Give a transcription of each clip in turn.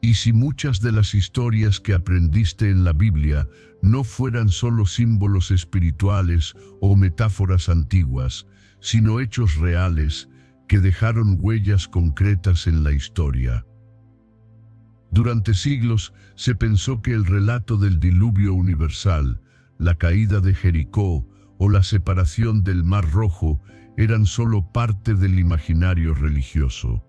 ¿Y si muchas de las historias que aprendiste en la Biblia no fueran solo símbolos espirituales o metáforas antiguas, sino hechos reales que dejaron huellas concretas en la historia? Durante siglos se pensó que el relato del diluvio universal, la caída de Jericó o la separación del Mar Rojo eran solo parte del imaginario religioso.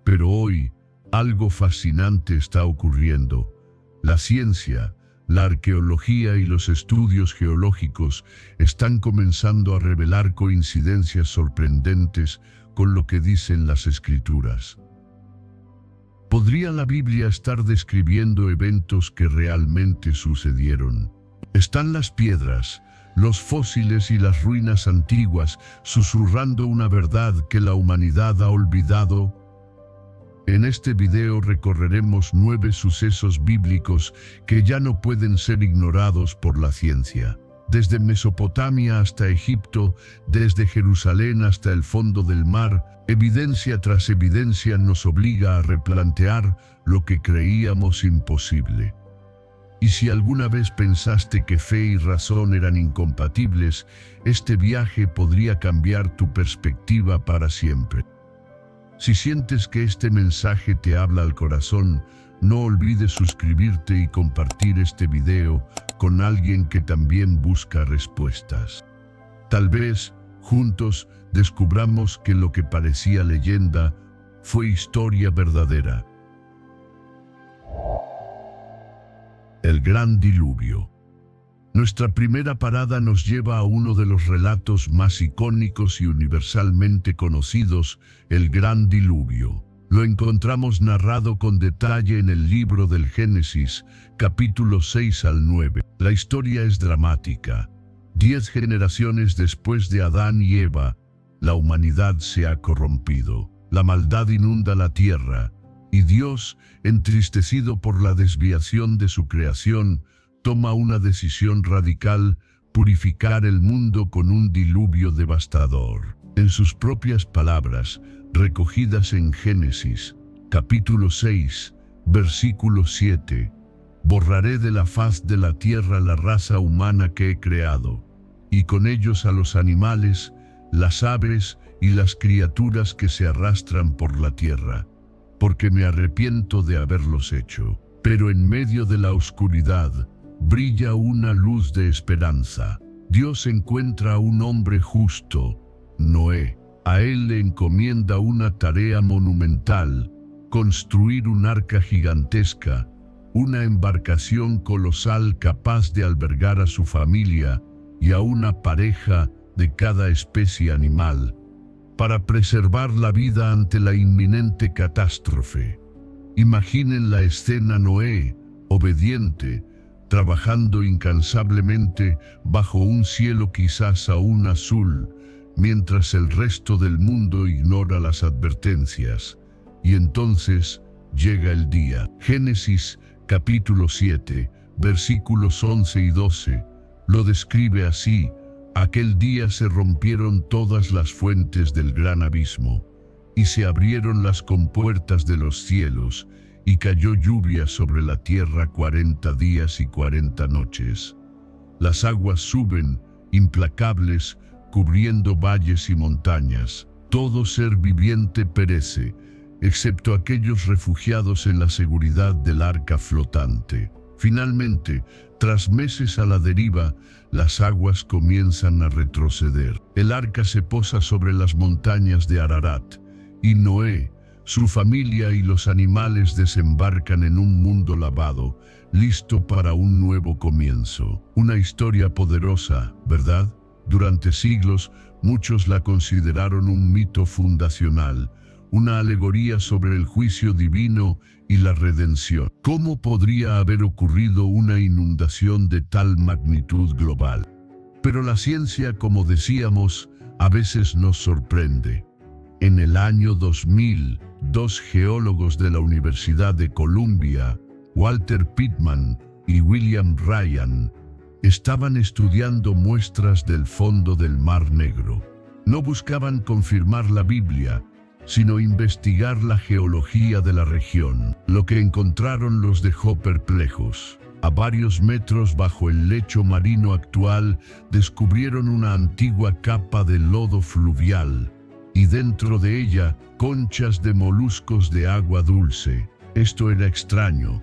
Pero hoy, algo fascinante está ocurriendo. La ciencia, la arqueología y los estudios geológicos están comenzando a revelar coincidencias sorprendentes con lo que dicen las Escrituras. ¿Podría la Biblia estar describiendo eventos que realmente sucedieron? ¿Están las piedras, los fósiles y las ruinas antiguas susurrando una verdad que la humanidad ha olvidado? En este video recorreremos 9 sucesos bíblicos que ya no pueden ser ignorados por la ciencia. Desde Mesopotamia hasta Egipto, desde Jerusalén hasta el fondo del mar, evidencia tras evidencia nos obliga a replantear lo que creíamos imposible. Y si alguna vez pensaste que fe y razón eran incompatibles, este viaje podría cambiar tu perspectiva para siempre. Si sientes que este mensaje te habla al corazón, no olvides suscribirte y compartir este video con alguien que también busca respuestas. Tal vez, juntos, descubramos que lo que parecía leyenda fue historia verdadera. El Gran Diluvio. Nuestra primera parada nos lleva a uno de los relatos más icónicos y universalmente conocidos, el Gran Diluvio. Lo encontramos narrado con detalle en el libro del Génesis, capítulos 6 al 9. La historia es dramática. 10 generaciones después de Adán y Eva, la humanidad se ha corrompido. La maldad inunda la tierra, y Dios, entristecido por la desviación de su creación, toma una decisión radical: purificar el mundo con un diluvio devastador. En sus propias palabras, recogidas en Génesis, capítulo 6, versículo 7, «Borraré de la faz de la tierra la raza humana que he creado, y con ellos a los animales, las aves y las criaturas que se arrastran por la tierra, porque me arrepiento de haberlos hecho». Pero en medio de la oscuridad, brilla una luz de esperanza. Dios encuentra a un hombre justo, Noé. A él le encomienda una tarea monumental: construir un arca gigantesca, una embarcación colosal capaz de albergar a su familia y a una pareja de cada especie animal, para preservar la vida ante la inminente catástrofe. Imaginen la escena: Noé, obediente, trabajando incansablemente bajo un cielo quizás aún azul, mientras el resto del mundo ignora las advertencias. Y entonces llega el día. Génesis capítulo 7, versículos 11 y 12, lo describe así: «Aquel día se rompieron todas las fuentes del gran abismo, y se abrieron las compuertas de los cielos, y cayó lluvia sobre la tierra 40 días y 40 noches. Las aguas suben, implacables, cubriendo valles y montañas. Todo ser viviente perece, excepto aquellos refugiados en la seguridad del arca flotante». Finalmente, tras meses a la deriva, las aguas comienzan a retroceder. El arca se posa sobre las montañas de Ararat, y Noé, su familia y los animales desembarcan en un mundo lavado, listo para un nuevo comienzo. Una historia poderosa, ¿verdad? Durante siglos, muchos la consideraron un mito fundacional, una alegoría sobre el juicio divino y la redención. ¿Cómo podría haber ocurrido una inundación de tal magnitud global? Pero la ciencia, como decíamos, a veces nos sorprende. En el año 2000, 2 geólogos de la Universidad de Columbia, Walter Pittman y William Ryan, estaban estudiando muestras del fondo del Mar Negro. No buscaban confirmar la Biblia, sino investigar la geología de la región. Lo que encontraron los dejó perplejos. A varios metros bajo el lecho marino actual, descubrieron una antigua capa de lodo fluvial, y dentro de ella, conchas de moluscos de agua dulce. Esto era extraño,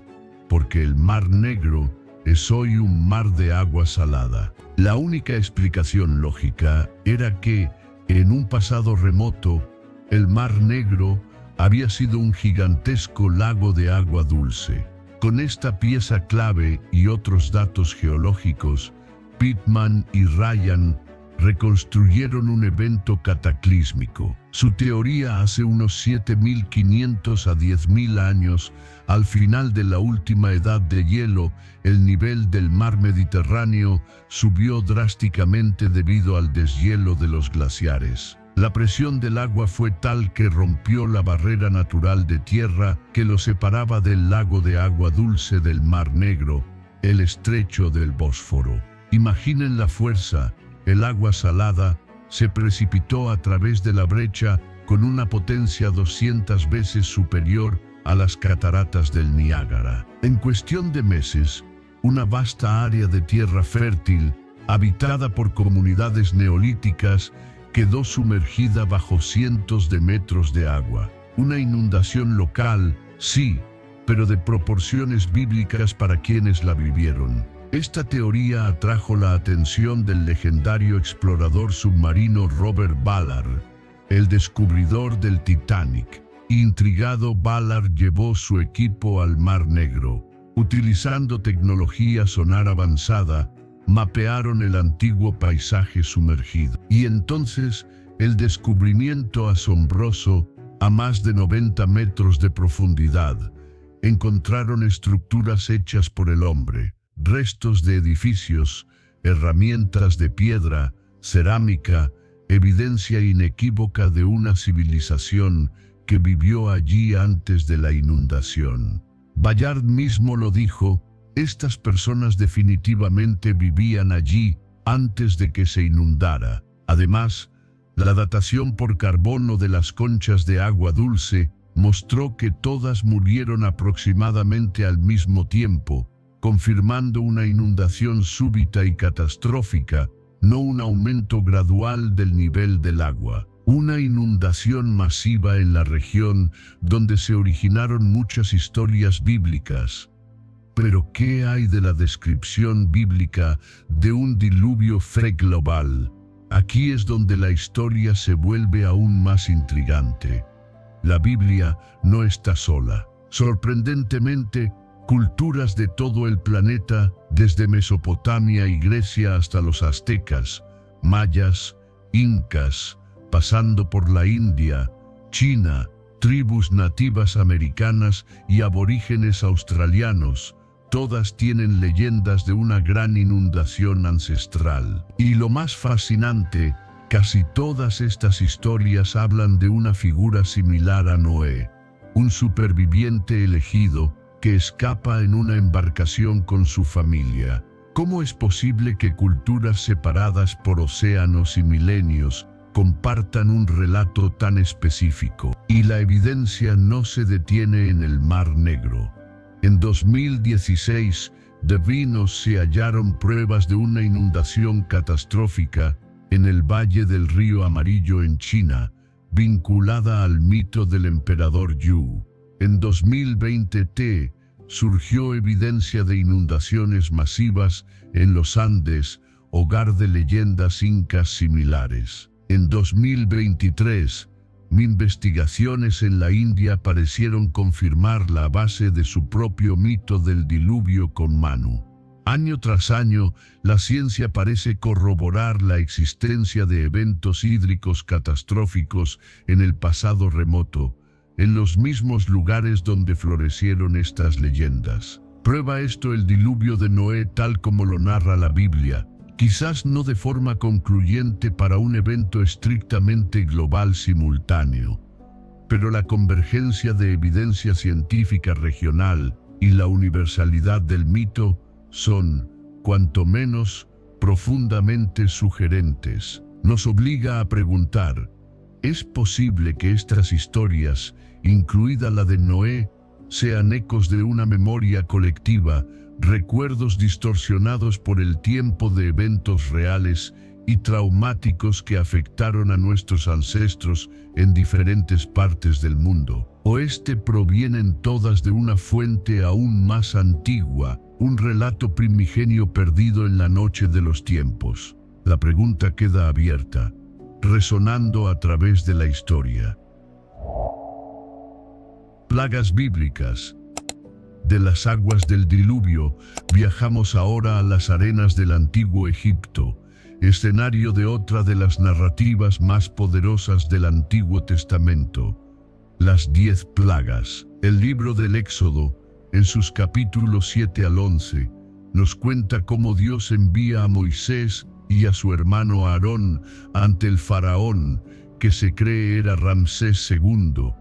porque el Mar Negro es hoy un mar de agua salada. La única explicación lógica era que, en un pasado remoto, el Mar Negro había sido un gigantesco lago de agua dulce. Con esta pieza clave y otros datos geológicos, Pittman y Ryan reconstruyeron un evento cataclísmico. Su teoría hace unos 7.500 a 10.000 años, al final de la última edad de hielo, el nivel del mar Mediterráneo subió drásticamente debido al deshielo de los glaciares. La presión del agua fue tal que rompió la barrera natural de tierra que lo separaba del lago de agua dulce del Mar Negro, el estrecho del Bósforo. Imaginen la fuerza. El agua salada se precipitó a través de la brecha con una potencia 200 veces superior a las cataratas del Niágara. En cuestión de meses, una vasta área de tierra fértil, habitada por comunidades neolíticas, quedó sumergida bajo cientos de metros de agua. Una inundación local, sí, pero de proporciones bíblicas para quienes la vivieron. Esta teoría atrajo la atención del legendario explorador submarino Robert Ballard, el descubridor del Titanic. Intrigado, Ballard llevó su equipo al Mar Negro. Utilizando tecnología sonar avanzada, mapearon el antiguo paisaje sumergido. Y entonces, el descubrimiento asombroso, a más de 90 metros de profundidad, encontraron estructuras hechas por el hombre. Restos de edificios, herramientas de piedra, cerámica, evidencia inequívoca de una civilización que vivió allí antes de la inundación. Ballard mismo lo dijo, estas personas definitivamente vivían allí antes de que se inundara. Además, la datación por carbono de las conchas de agua dulce mostró que todas murieron aproximadamente al mismo tiempo, confirmando una inundación súbita y catastrófica, no un aumento gradual del nivel del agua. Una inundación masiva en la región donde se originaron muchas historias bíblicas. Pero ¿qué hay de la descripción bíblica de un diluvio global? Aquí es donde la historia se vuelve aún más intrigante. La Biblia no está sola. Sorprendentemente, culturas de todo el planeta, desde Mesopotamia y Grecia hasta los aztecas, mayas, incas, pasando por la India, China, tribus nativas americanas y aborígenes australianos, todas tienen leyendas de una gran inundación ancestral. Y lo más fascinante, casi todas estas historias hablan de una figura similar a Noé, un superviviente elegido que escapa en una embarcación con su familia. ¿Cómo es posible que culturas separadas por océanos y milenios compartan un relato tan específico? Y la evidencia no se detiene en el Mar Negro. En 2016, de Vinos se hallaron pruebas de una inundación catastrófica en el Valle del Río Amarillo en China, vinculada al mito del emperador Yu. En 2020 surgió evidencia de inundaciones masivas en los Andes, hogar de leyendas incas similares. En 2023, investigaciones en la India parecieron confirmar la base de su propio mito del diluvio con Manu. Año tras año, la ciencia parece corroborar la existencia de eventos hídricos catastróficos en el pasado remoto, en los mismos lugares donde florecieron estas leyendas. Prueba esto el diluvio de Noé tal como lo narra la Biblia, quizás no de forma concluyente para un evento estrictamente global simultáneo, pero la convergencia de evidencia científica regional y la universalidad del mito son, cuanto menos, profundamente sugerentes. Nos obliga a preguntar, Es posible que estas historias, incluida la de Noé, sean ecos de una memoria colectiva, recuerdos distorsionados por el tiempo de eventos reales y traumáticos que afectaron a nuestros ancestros en diferentes partes del mundo. O provienen todas de una fuente aún más antigua, un relato primigenio perdido en la noche de los tiempos. La pregunta queda abierta, resonando a través de la historia. Plagas bíblicas. De las aguas del diluvio, viajamos ahora a las arenas del antiguo Egipto, escenario de otra de las narrativas más poderosas del Antiguo Testamento, las 10 plagas. El libro del Éxodo, en sus capítulos 7 al 11, nos cuenta cómo Dios envía a Moisés y a su hermano Aarón ante el faraón, que se cree era Ramsés II,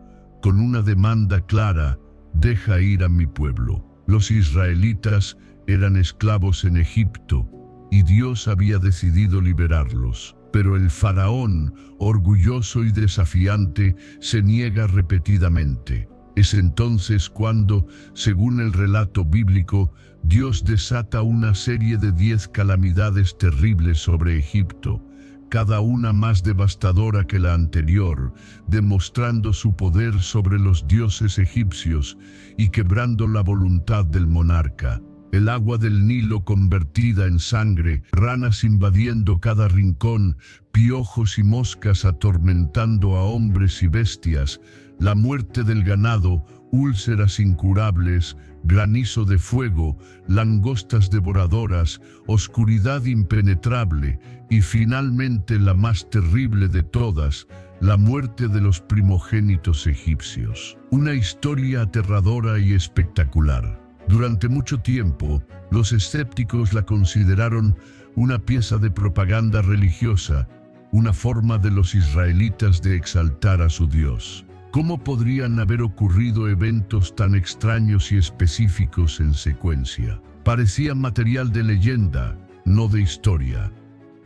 con una demanda clara: deja ir a mi pueblo. Los israelitas eran esclavos en Egipto, y Dios había decidido liberarlos. Pero el faraón, orgulloso y desafiante, se niega repetidamente. Es entonces cuando, según el relato bíblico, Dios desata una serie de 10 calamidades terribles sobre Egipto, cada una más devastadora que la anterior, demostrando su poder sobre los dioses egipcios y quebrando la voluntad del monarca. El agua del Nilo convertida en sangre, ranas invadiendo cada rincón, piojos y moscas atormentando a hombres y bestias, la muerte del ganado, úlceras incurables, granizo de fuego, langostas devoradoras, oscuridad impenetrable y finalmente la más terrible de todas, la muerte de los primogénitos egipcios. Una historia aterradora y espectacular. Durante mucho tiempo, los escépticos la consideraron una pieza de propaganda religiosa, una forma de los israelitas de exaltar a su Dios. ¿Cómo podrían haber ocurrido eventos tan extraños y específicos en secuencia? Parecía material de leyenda, no de historia.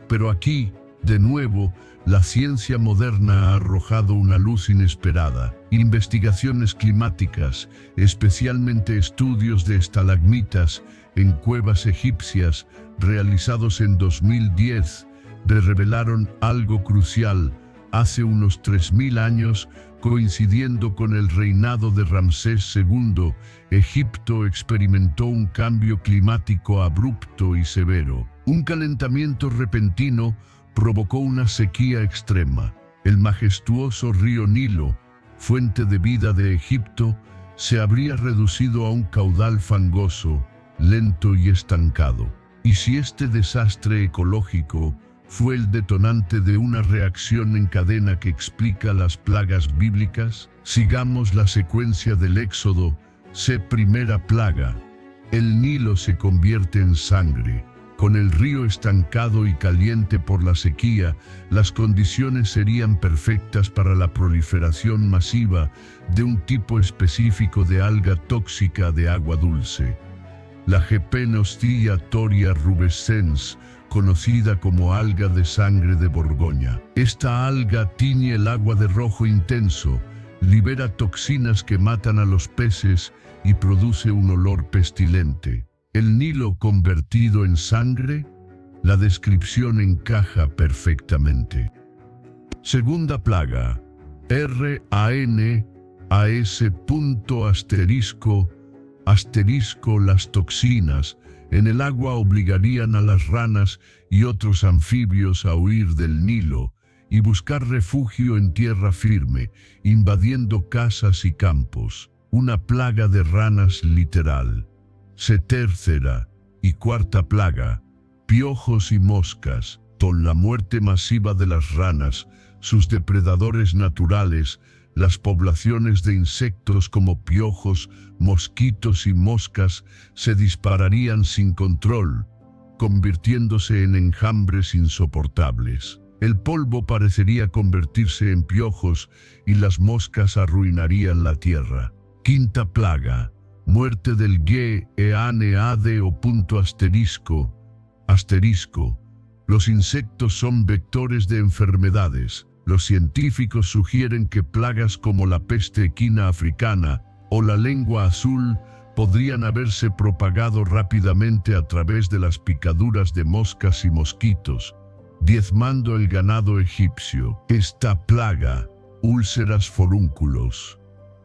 Pero aquí, de nuevo, la ciencia moderna ha arrojado una luz inesperada. Investigaciones climáticas, especialmente estudios de estalagmitas en cuevas egipcias realizados en 2010, revelaron algo crucial. Hace unos 3000 años, coincidiendo con el reinado de Ramsés II, Egipto experimentó un cambio climático abrupto y severo. Un calentamiento repentino provocó una sequía extrema. El majestuoso río Nilo, fuente de vida de Egipto, se habría reducido a un caudal fangoso, lento y estancado. ¿Y si este desastre ecológico fue el detonante de una reacción en cadena que explica las plagas bíblicas? Sigamos la secuencia del Éxodo. Primera plaga. El Nilo se convierte en sangre. Con el río estancado y caliente por la sequía, las condiciones serían perfectas para la proliferación masiva de un tipo específico de alga tóxica de agua dulce, la Gepenostia toria rubescens, conocida como alga de sangre de Borgoña. Esta alga tiñe el agua de rojo intenso, libera toxinas que matan a los peces y produce un olor pestilente. ¿El Nilo convertido en sangre? La descripción encaja perfectamente. Segunda plaga. Las toxinas en el agua obligarían a las ranas y otros anfibios a huir del Nilo y buscar refugio en tierra firme, invadiendo casas y campos. Una plaga de ranas literal. Tercera y cuarta plaga. Piojos y moscas. Con la muerte masiva de las ranas, sus depredadores naturales, las poblaciones de insectos como piojos, mosquitos y moscas se dispararían sin control, convirtiéndose en enjambres insoportables. El polvo parecería convertirse en piojos y las moscas arruinarían la tierra. Quinta plaga. Muerte del Geeaneade o punto asterisco. Los insectos son vectores de enfermedades, Los científicos sugieren que plagas como la peste equina africana o la lengua azul podrían haberse propagado rápidamente a través de las picaduras de moscas y mosquitos, diezmando el ganado egipcio. Esta plaga, úlceras forúnculos.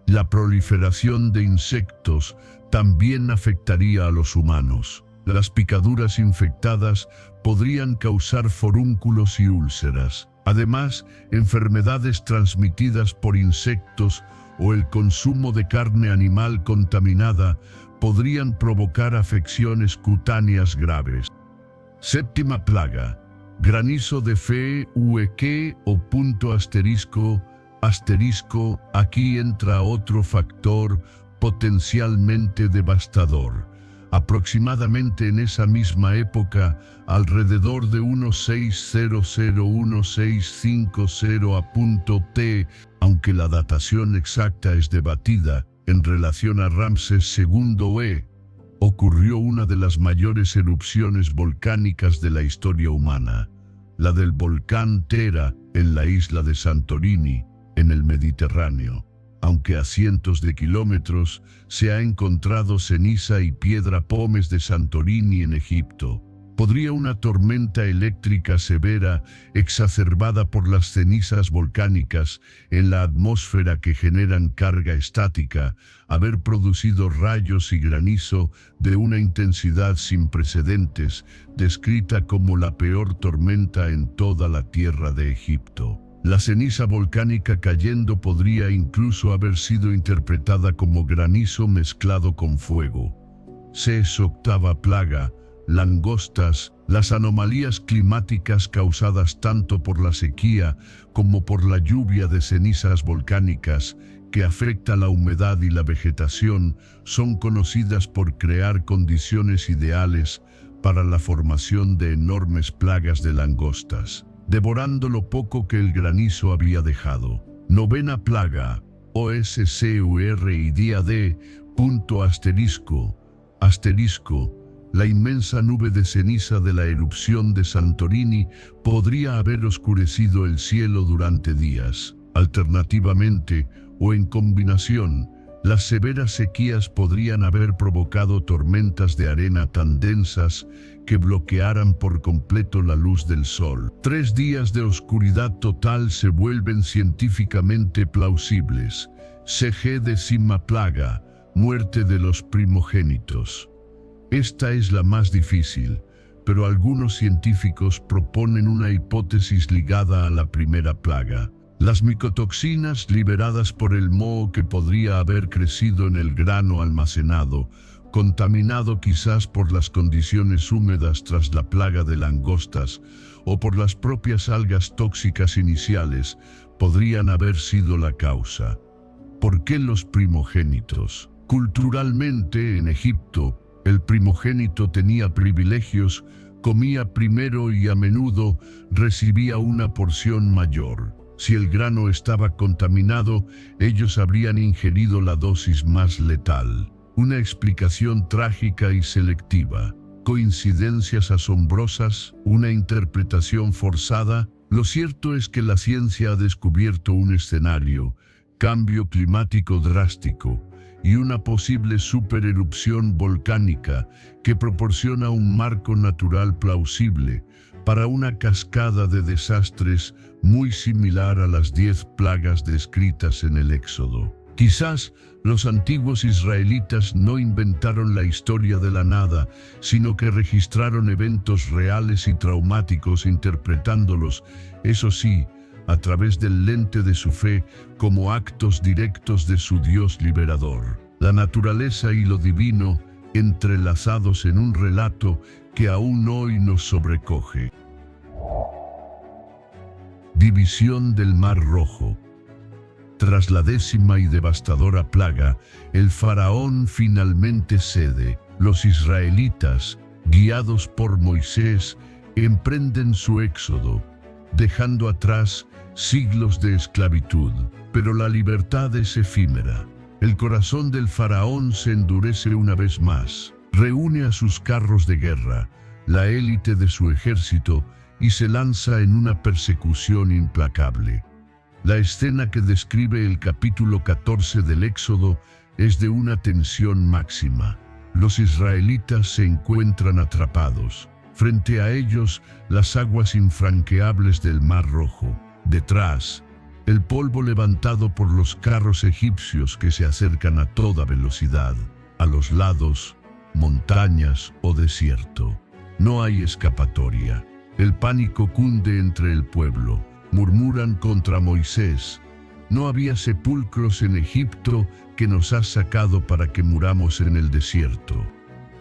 La proliferación de insectos también afectaría a los humanos. Las picaduras infectadas podrían causar forúnculos y úlceras. Además, enfermedades transmitidas por insectos o el consumo de carne animal contaminada podrían provocar afecciones cutáneas graves. Séptima plaga, granizo de fe, ueque o punto asterisco. Aquí entra otro factor potencialmente devastador. Aproximadamente en esa misma época, alrededor de 1600-1650 a.T., aunque la datación exacta es debatida, en relación a Ramsés II ocurrió una de las mayores erupciones volcánicas de la historia humana, la del volcán Tera en la isla de Santorini, en el Mediterráneo. Aunque a cientos de kilómetros se ha encontrado ceniza y piedra pómez de Santorini en Egipto. ¿Podría una tormenta eléctrica severa, exacerbada por las cenizas volcánicas en la atmósfera que generan carga estática, haber producido rayos y granizo de una intensidad sin precedentes, descrita como la peor tormenta en toda la tierra de Egipto? La ceniza volcánica cayendo podría incluso haber sido interpretada como granizo mezclado con fuego. Octava plaga, langostas. Las anomalías climáticas causadas tanto por la sequía como por la lluvia de cenizas volcánicas que afecta la humedad y la vegetación son conocidas por crear condiciones ideales para la formación de enormes plagas de langostas, devorando lo poco que el granizo había dejado. Novena plaga, OSCUR y día D, punto asterisco. La inmensa nube de ceniza de la erupción de Santorini podría haber oscurecido el cielo durante días. Alternativamente, o en combinación, las severas sequías podrían haber provocado tormentas de arena tan densas que bloquearan por completo la luz del sol. 3 días de oscuridad total se vuelven científicamente plausibles. Décima plaga, muerte de los primogénitos. Esta es la más difícil, pero algunos científicos proponen una hipótesis ligada a la primera plaga. Las micotoxinas liberadas por el moho que podría haber crecido en el grano almacenado, contaminado quizás por las condiciones húmedas tras la plaga de langostas o por las propias algas tóxicas iniciales, podrían haber sido la causa. ¿Por qué los primogénitos? Culturalmente, en Egipto, el primogénito tenía privilegios, comía primero y a menudo recibía una porción mayor. Si el grano estaba contaminado, ellos habrían ingerido la dosis más letal. Una explicación trágica y selectiva. Coincidencias asombrosas, una interpretación forzada. Lo cierto es que la ciencia ha descubierto un escenario, cambio climático drástico, y una posible supererupción volcánica que proporciona un marco natural plausible para una cascada de desastres muy similar a las 10 plagas descritas en el Éxodo. Quizás los antiguos israelitas no inventaron la historia de la nada, sino que registraron eventos reales y traumáticos interpretándolos, eso sí, a través del lente de su fe, como actos directos de su Dios liberador. La naturaleza y lo divino entrelazados en un relato que aún hoy nos sobrecoge. División del Mar Rojo. Tras la 10ª y devastadora plaga, el faraón finalmente cede. Los israelitas, guiados por Moisés, emprenden su éxodo, dejando atrás siglos de esclavitud. Pero la libertad es efímera. El corazón del faraón se endurece una vez más. Reúne a sus carros de guerra, la élite de su ejército, y se lanza en una persecución implacable. La escena que describe el capítulo 14 del Éxodo es de una tensión máxima. Los israelitas se encuentran atrapados. Frente a ellos, las aguas infranqueables del Mar Rojo. Detrás, el polvo levantado por los carros egipcios que se acercan a toda velocidad. A los lados, montañas o desierto. No hay escapatoria. El pánico cunde entre el pueblo. Murmuran contra Moisés. No había sepulcros en Egipto que nos has sacado para que muramos en el desierto.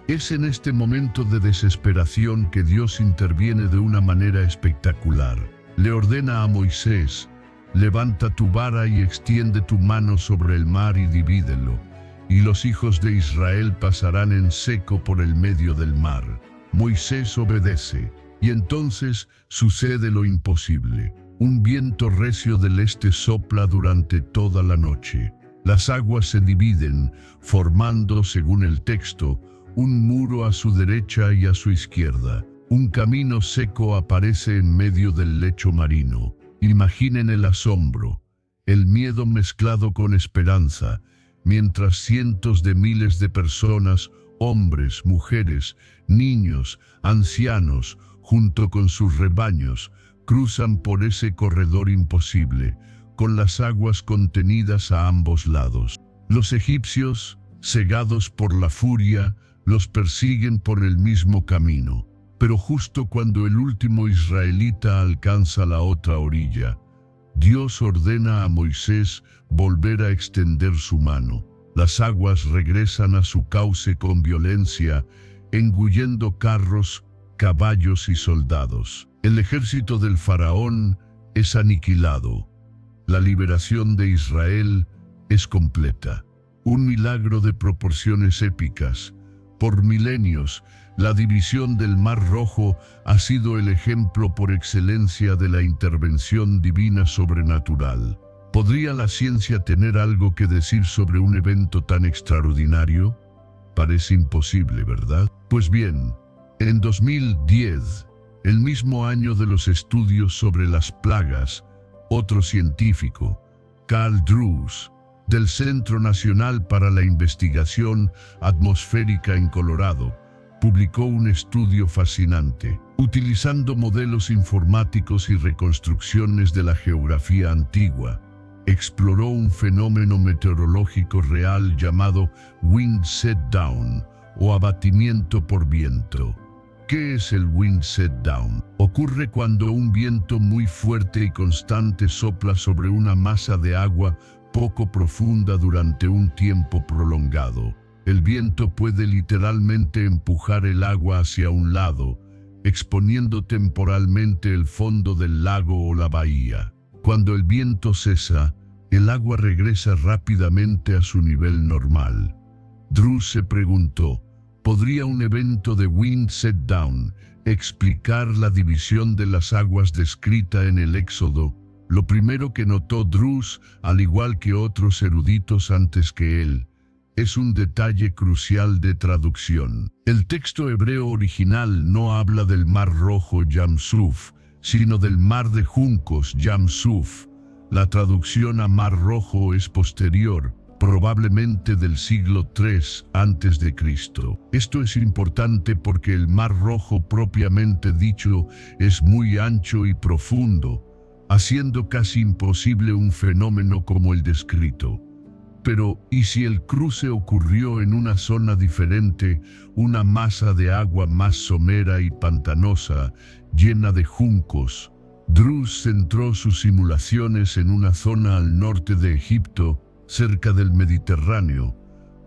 Es en este momento de desesperación que Dios interviene de una manera espectacular. Le ordena a Moisés: levanta tu vara y extiende tu mano sobre el mar y divídelo, y los hijos de Israel pasarán en seco por el medio del mar. Moisés obedece, y entonces sucede lo imposible. Un viento recio del este sopla durante toda la noche. Las aguas se dividen, formando, según el texto, un muro a su derecha y a su izquierda. Un camino seco aparece en medio del lecho marino. Imaginen el asombro, el miedo mezclado con esperanza, mientras cientos de miles de personas, hombres, mujeres, niños, ancianos, junto con sus rebaños, cruzan por ese corredor imposible, con las aguas contenidas a ambos lados. Los egipcios, cegados por la furia, los persiguen por el mismo camino. Pero justo cuando el último israelita alcanza la otra orilla, Dios ordena a Moisés volver a extender su mano. Las aguas regresan a su cauce con violencia, engullendo carros, caballos y soldados. El ejército del faraón es aniquilado. La liberación de Israel es completa. Un milagro de proporciones épicas. Por milenios, la división del Mar Rojo ha sido el ejemplo por excelencia de la intervención divina sobrenatural. ¿Podría la ciencia tener algo que decir sobre un evento tan extraordinario? Parece imposible, ¿verdad? Pues bien, en 2010, el mismo año de los estudios sobre las plagas, otro científico, Karl Drews, del Centro Nacional para la Investigación Atmosférica en Colorado, publicó un estudio fascinante. Utilizando modelos informáticos y reconstrucciones de la geografía antigua, exploró un fenómeno meteorológico real llamado wind set down, o abatimiento por viento. ¿Qué es el wind set down? Ocurre cuando un viento muy fuerte y constante sopla sobre una masa de agua poco profunda durante un tiempo prolongado. El viento puede literalmente empujar el agua hacia un lado, exponiendo temporalmente el fondo del lago o la bahía. Cuando el viento cesa, el agua regresa rápidamente a su nivel normal. Drews se preguntó: ¿podría un evento de wind set down explicar la división de las aguas descrita en el Éxodo? Lo primero que notó Drews, al igual que otros eruditos antes que él, es un detalle crucial de traducción. El texto hebreo original no habla del Mar Rojo Yam Suf, sino del Mar de Juncos Yam Suf. La traducción a Mar Rojo es posterior, probablemente del siglo III a.C. Esto es importante porque el Mar Rojo propiamente dicho es muy ancho y profundo, haciendo casi imposible un fenómeno como el descrito. Pero, ¿y si el cruce ocurrió en una zona diferente, una masa de agua más somera y pantanosa, llena de juncos? Drews centró sus simulaciones en una zona al norte de Egipto, cerca del Mediterráneo,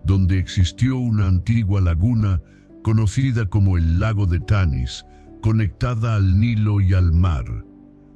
donde existió una antigua laguna conocida como el lago de Tanis, conectada al Nilo y al mar.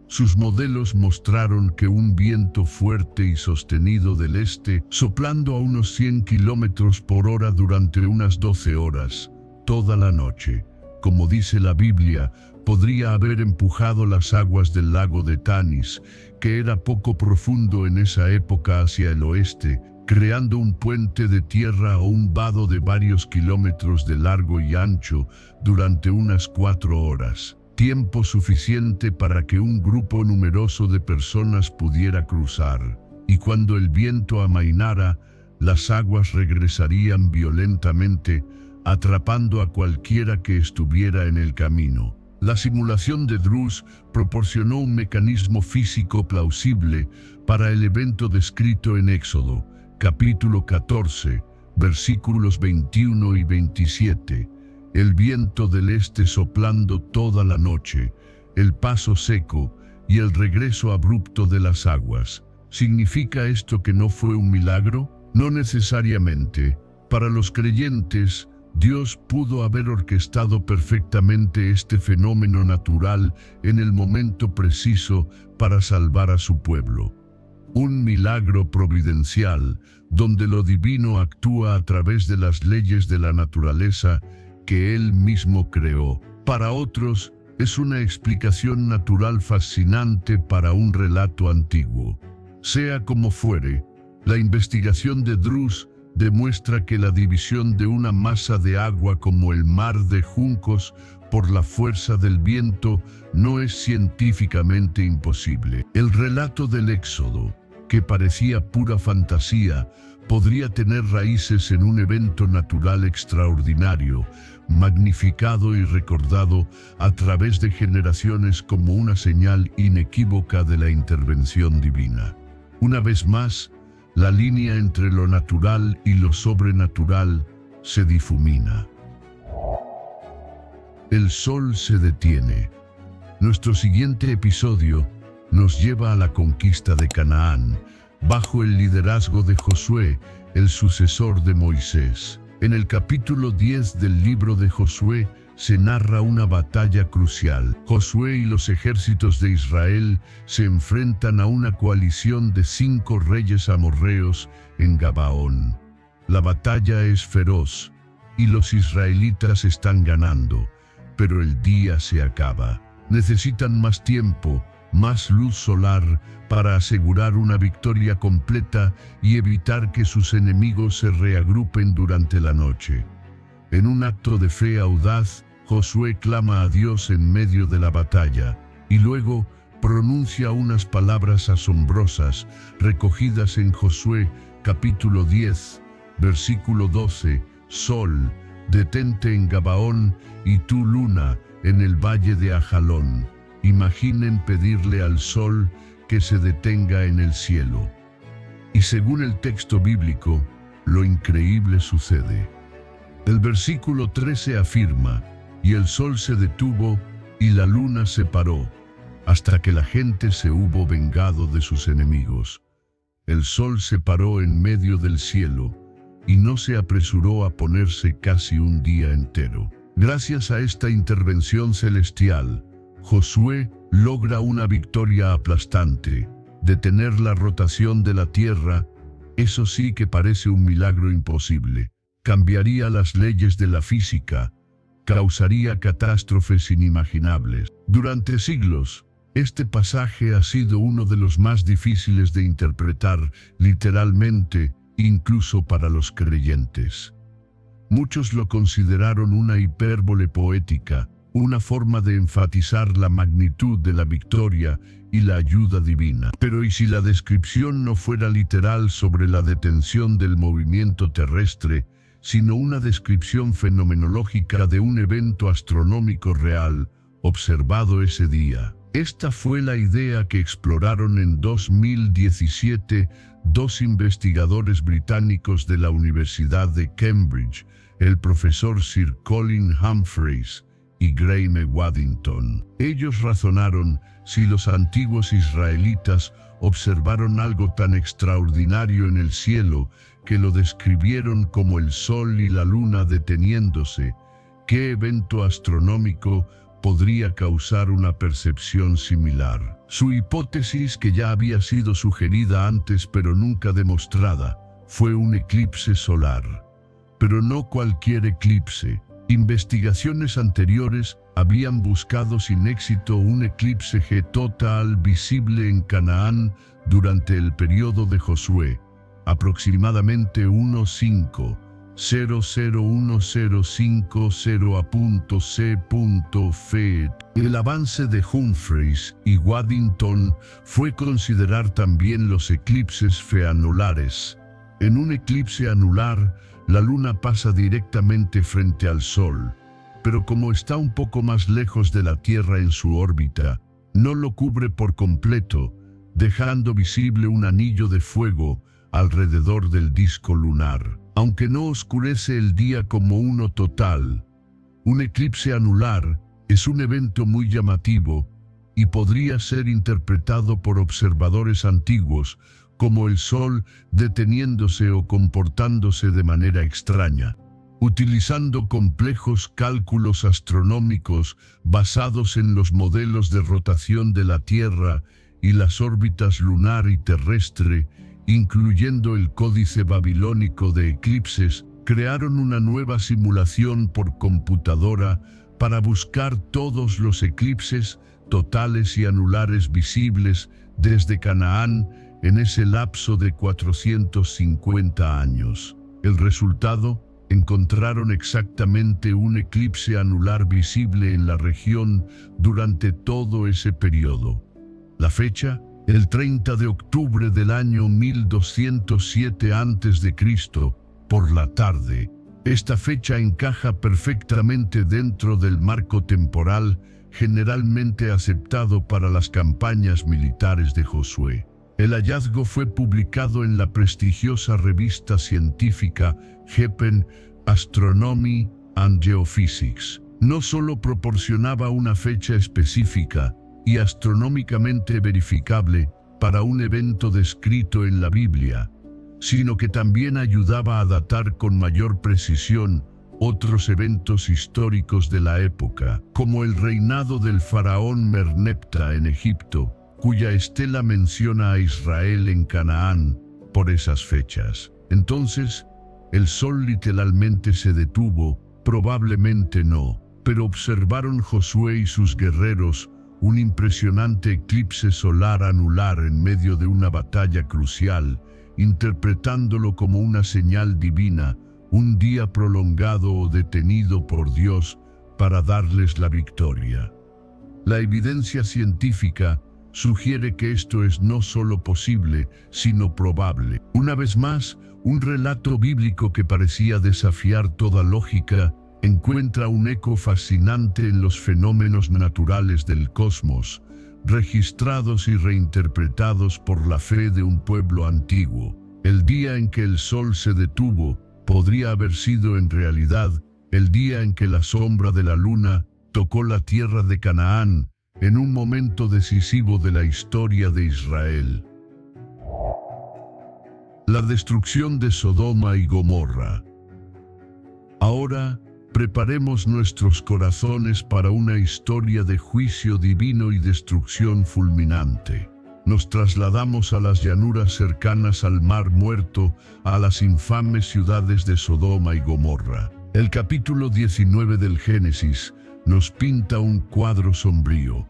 Sus modelos mostraron que un viento fuerte y sostenido del este, soplando a unos 100 kilómetros por hora durante unas 12 horas, toda la noche, como dice la Biblia, podría haber empujado las aguas del lago de Tanis, que era poco profundo en esa época, hacia el oeste, creando un puente de tierra o un vado de varios kilómetros de largo y ancho durante unas 4 horas. tiempo suficiente para que un grupo numeroso de personas pudiera cruzar, y cuando el viento amainara, las aguas regresarían violentamente, atrapando a cualquiera que estuviera en el camino. La simulación de Drus proporcionó un mecanismo físico plausible para el evento descrito en Éxodo, capítulo 14, versículos 21 y 27. El viento del este soplando toda la noche, el paso seco y el regreso abrupto de las aguas. ¿Significa esto que no fue un milagro? No necesariamente. Para los creyentes, Dios pudo haber orquestado perfectamente este fenómeno natural en el momento preciso para salvar a su pueblo. Un milagro providencial, donde lo divino actúa a través de las leyes de la naturaleza que Él mismo creó. Para otros, es una explicación natural fascinante para un relato antiguo. Sea como fuere, la investigación de Drus demuestra que la división de una masa de agua como el mar de juncos por la fuerza del viento no es científicamente imposible. El relato del Éxodo, que parecía pura fantasía, podría tener raíces en un evento natural extraordinario, magnificado y recordado a través de generaciones como una señal inequívoca de la intervención divina. Una vez más, la línea entre lo natural y lo sobrenatural se difumina. El sol se detiene. Nuestro siguiente episodio nos lleva a la conquista de Canaán, bajo el liderazgo de Josué, el sucesor de Moisés. En el capítulo 10 del libro de Josué se narra una batalla crucial. Josué y los ejércitos de Israel se enfrentan a una coalición de 5 reyes amorreos en Gabaón. La batalla es feroz y los israelitas están ganando, pero el día se acaba. Necesitan más tiempo, más luz solar para asegurar una victoria completa y evitar que sus enemigos se reagrupen durante la noche. En un acto de fe audaz, Josué clama a Dios en medio de la batalla y luego pronuncia unas palabras asombrosas recogidas en Josué capítulo 10, versículo 12. Sol, detente en Gabaón y tú luna en el valle de Ajalón. Imaginen pedirle al sol que se detenga en el cielo. Y según el texto bíblico, lo increíble sucede. El versículo 13 afirma: y el sol se detuvo y la luna se paró, hasta que la gente se hubo vengado de sus enemigos. El sol se paró en medio del cielo y no se apresuró a ponerse casi un día entero. Gracias a esta intervención celestial, Josué logra una victoria aplastante, detener la rotación de la tierra. Eso sí que parece un milagro imposible. Cambiaría las leyes de la física, causaría catástrofes inimaginables. Durante siglos, este pasaje ha sido uno de los más difíciles de interpretar literalmente, incluso para los creyentes. Muchos lo consideraron una hipérbole poética, una forma de enfatizar la magnitud de la victoria y la ayuda divina. Pero ¿y si la descripción no fuera literal sobre la detención del movimiento terrestre, sino una descripción fenomenológica de un evento astronómico real, observado ese día? Esta fue la idea que exploraron en 2017 2 investigadores británicos de la Universidad de Cambridge, el profesor Sir Colin Humphreys y Graeme Waddington. Ellos razonaron si los antiguos israelitas observaron algo tan extraordinario en el cielo que lo describieron como el sol y la luna deteniéndose, ¿qué evento astronómico podría causar una percepción similar? Su hipótesis, que ya había sido sugerida antes pero nunca demostrada, fue un eclipse solar. Pero no cualquier eclipse. Investigaciones anteriores habían buscado sin éxito un eclipse total visible en Canaán durante el periodo de Josué, aproximadamente 1:5, 00150.c.FED. El avance de Humphreys y Waddington fue considerar también los eclipses feanulares. En un eclipse anular, la luna pasa directamente frente al Sol, pero como está un poco más lejos de la Tierra en su órbita, no lo cubre por completo, dejando visible un anillo de fuego alrededor del disco lunar. Aunque no oscurece el día como uno total, un eclipse anular es un evento muy llamativo y podría ser interpretado por observadores antiguos como el Sol deteniéndose o comportándose de manera extraña. Utilizando complejos cálculos astronómicos basados en los modelos de rotación de la Tierra y las órbitas lunar y terrestre, incluyendo el códice babilónico de eclipses, crearon una nueva simulación por computadora para buscar todos los eclipses totales y anulares visibles desde Canaán en ese lapso de 450 años. El resultado: encontraron exactamente un eclipse anular visible en la región durante todo ese periodo. La fecha: el 30 de octubre del año 1207 a.C., por la tarde. Esta fecha encaja perfectamente dentro del marco temporal generalmente aceptado para las campañas militares de Josué. El hallazgo fue publicado en la prestigiosa revista científica Japan Astronomy and Geophysics. No solo proporcionaba una fecha específica y astronómicamente verificable para un evento descrito en la Biblia, sino que también ayudaba a datar con mayor precisión otros eventos históricos de la época, como el reinado del faraón Merneptah en Egipto, cuya estela menciona a Israel en Canaán por esas fechas. Entonces, ¿el Sol literalmente se detuvo? Probablemente no, pero observaron Josué y sus guerreros un impresionante eclipse solar anular en medio de una batalla crucial, interpretándolo como una señal divina, un día prolongado o detenido por Dios para darles la victoria. La evidencia científica sugiere que esto es no solo posible, sino probable. Una vez más, un relato bíblico que parecía desafiar toda lógica encuentra un eco fascinante en los fenómenos naturales del cosmos, registrados y reinterpretados por la fe de un pueblo antiguo. El día en que el Sol se detuvo podría haber sido en realidad el día en que la sombra de la luna tocó la tierra de Canaán en un momento decisivo de la historia de Israel. La destrucción de Sodoma y Gomorra. Ahora, preparemos nuestros corazones para una historia de juicio divino y destrucción fulminante. Nos trasladamos a las llanuras cercanas al Mar Muerto, a las infames ciudades de Sodoma y Gomorra. El capítulo 19 del Génesis nos pinta un cuadro sombrío.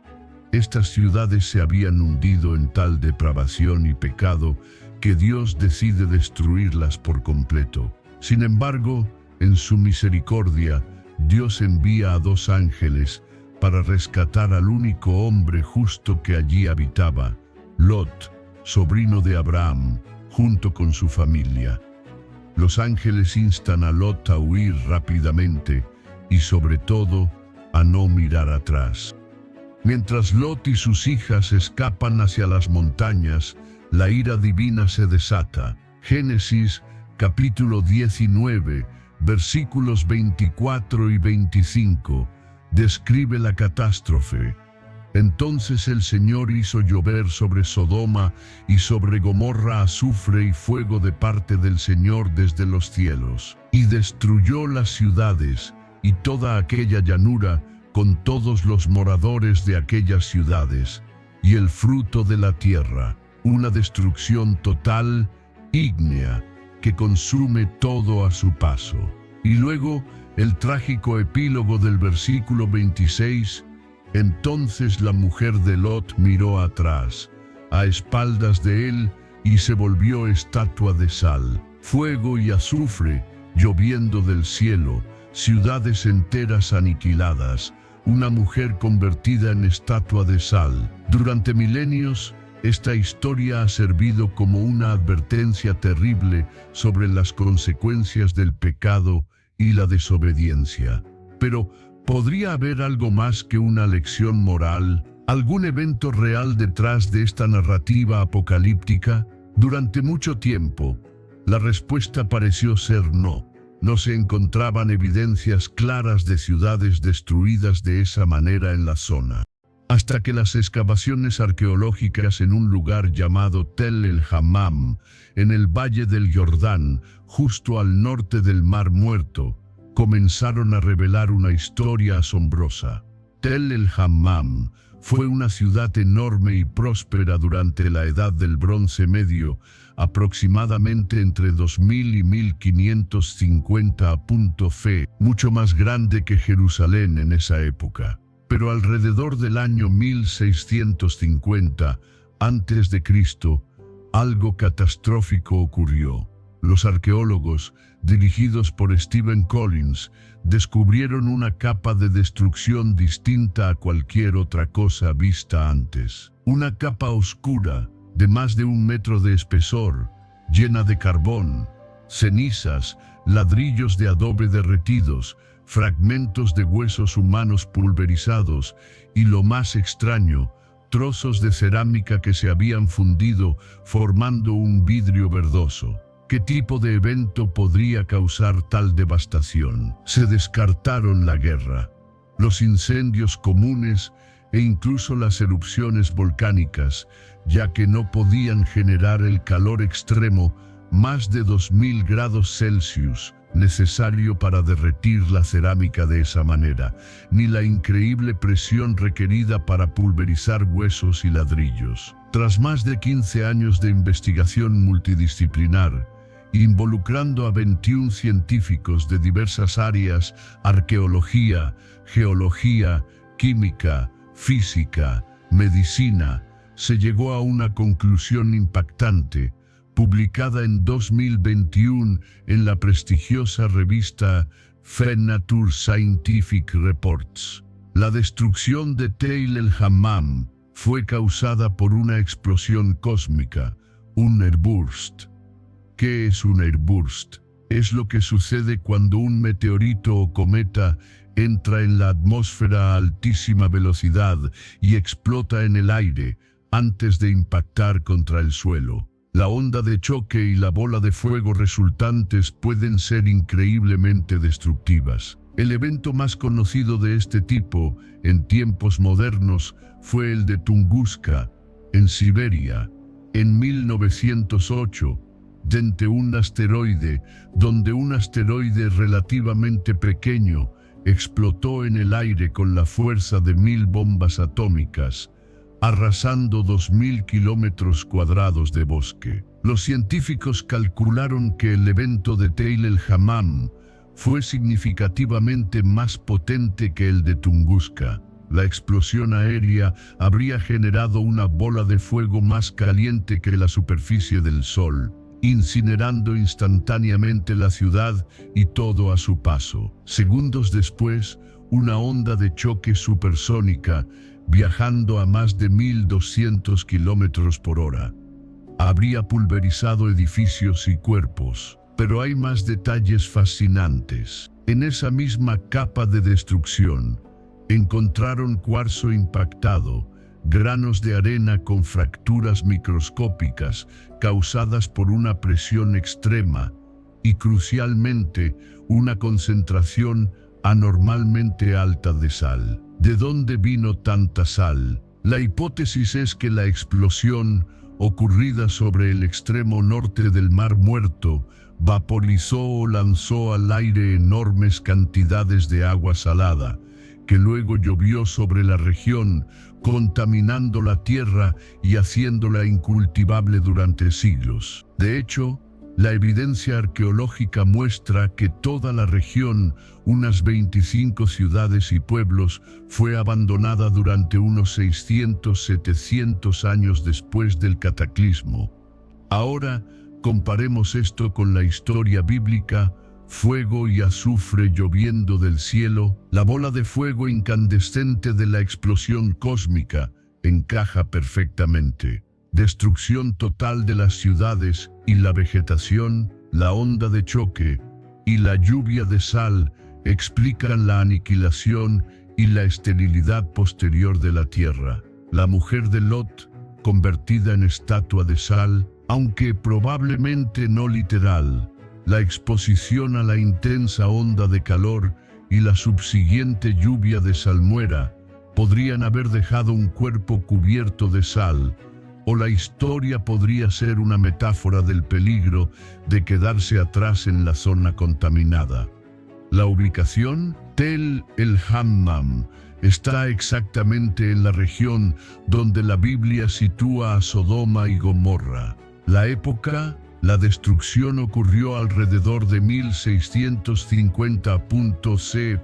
Estas ciudades se habían hundido en tal depravación y pecado que Dios decide destruirlas por completo. Sin embargo, en su misericordia, Dios envía a 2 ángeles para rescatar al único hombre justo que allí habitaba, Lot, sobrino de Abraham, junto con su familia. Los ángeles instan a Lot a huir rápidamente y, sobre todo, a no mirar atrás. Mientras Lot y sus hijas escapan hacia las montañas, la ira divina se desata. Génesis, capítulo 19, versículos 24 y 25, describe la catástrofe. Entonces el Señor hizo llover sobre Sodoma y sobre Gomorra azufre y fuego de parte del Señor desde los cielos, y destruyó las ciudades y toda aquella llanura con todos los moradores de aquellas ciudades, y el fruto de la tierra, una destrucción total, ígnea, que consume todo a su paso. Y luego el trágico epílogo del versículo 26, entonces la mujer de Lot miró atrás, a espaldas de él, y se volvió estatua de sal, fuego y azufre, lloviendo del cielo, ciudades enteras aniquiladas, una mujer convertida en estatua de sal. Durante milenios, esta historia ha servido como una advertencia terrible sobre las consecuencias del pecado y la desobediencia. Pero, ¿podría haber algo más que una lección moral? ¿Algún evento real detrás de esta narrativa apocalíptica? Durante mucho tiempo, la respuesta pareció ser no. No se encontraban evidencias claras de ciudades destruidas de esa manera en la zona. Hasta que las excavaciones arqueológicas en un lugar llamado Tel el Hammam, en el Valle del Jordán, justo al norte del Mar Muerto, comenzaron a revelar una historia asombrosa. Tel el Hammam fue una ciudad enorme y próspera durante la Edad del Bronce Medio, aproximadamente entre 2000 y 1550 a.C., mucho más grande que Jerusalén en esa época. Pero alrededor del año 1650 a.C., algo catastrófico ocurrió. Los arqueólogos, dirigidos por Stephen Collins, descubrieron una capa de destrucción distinta a cualquier otra cosa vista antes. Una capa oscura, de más de 1 metro de espesor, llena de carbón, cenizas, ladrillos de adobe derretidos, fragmentos de huesos humanos pulverizados y, lo más extraño, trozos de cerámica que se habían fundido formando un vidrio verdoso. ¿Qué tipo de evento podría causar tal devastación? Se descartaron la guerra, los incendios comunes e incluso las erupciones volcánicas, ya que no podían generar el calor extremo, más de 2000 grados Celsius, necesario para derretir la cerámica de esa manera, ni la increíble presión requerida para pulverizar huesos y ladrillos. Tras más de 15 años de investigación multidisciplinar, involucrando a 21 científicos de diversas áreas: arqueología, geología, química, física, medicina, se llegó a una conclusión impactante, publicada en 2021 en la prestigiosa revista Nature Scientific Reports. La destrucción de Tel el Hammam fue causada por una explosión cósmica, un airburst. ¿Qué es un airburst? Es lo que sucede cuando un meteorito o cometa entra en la atmósfera a altísima velocidad y explota en el aire antes de impactar contra el suelo. La onda de choque y la bola de fuego resultantes pueden ser increíblemente destructivas. El evento más conocido de este tipo en tiempos modernos fue el de Tunguska, en Siberia, en 1908, ante un asteroide, donde un asteroide relativamente pequeño explotó en el aire con la fuerza de 1000 bombas atómicas, arrasando 2000 kilómetros cuadrados de bosque. Los científicos calcularon que el evento de Tel el Hammam fue significativamente más potente que el de Tunguska. La explosión aérea habría generado una bola de fuego más caliente que la superficie del Sol, incinerando instantáneamente la ciudad y todo a su paso. Segundos después, una onda de choque supersónica, viajando a más de 1200 kilómetros por hora, habría pulverizado edificios y cuerpos. Pero hay más detalles fascinantes. En esa misma capa de destrucción, encontraron cuarzo impactado, granos de arena con fracturas microscópicas causadas por una presión extrema y, crucialmente, una concentración anormalmente alta de sal. ¿De dónde vino tanta sal? La hipótesis es que la explosión, ocurrida sobre el extremo norte del Mar Muerto, vaporizó o lanzó al aire enormes cantidades de agua salada, que luego llovió sobre la región, contaminando la tierra y haciéndola incultivable durante siglos. De hecho, la evidencia arqueológica muestra que toda la región, unas 25 ciudades y pueblos, fue abandonada durante unos 600-700 años después del cataclismo. Ahora, comparemos esto con la historia bíblica. fuego y azufre lloviendo del cielo, la bola de fuego incandescente de la explosión cósmica encaja perfectamente. Destrucción total de las ciudades y la vegetación, la onda de choque y la lluvia de sal explican la aniquilación y la esterilidad posterior de la tierra. La mujer de Lot, convertida en estatua de sal, aunque probablemente no literal, la exposición a la intensa onda de calor y la subsiguiente lluvia de salmuera podrían haber dejado un cuerpo cubierto de sal, o la historia podría ser una metáfora del peligro de quedarse atrás en la zona contaminada. La ubicación, Tel el Hammam, está exactamente en la región donde la Biblia sitúa a Sodoma y Gomorra. La época, la destrucción ocurrió alrededor de 1650 c.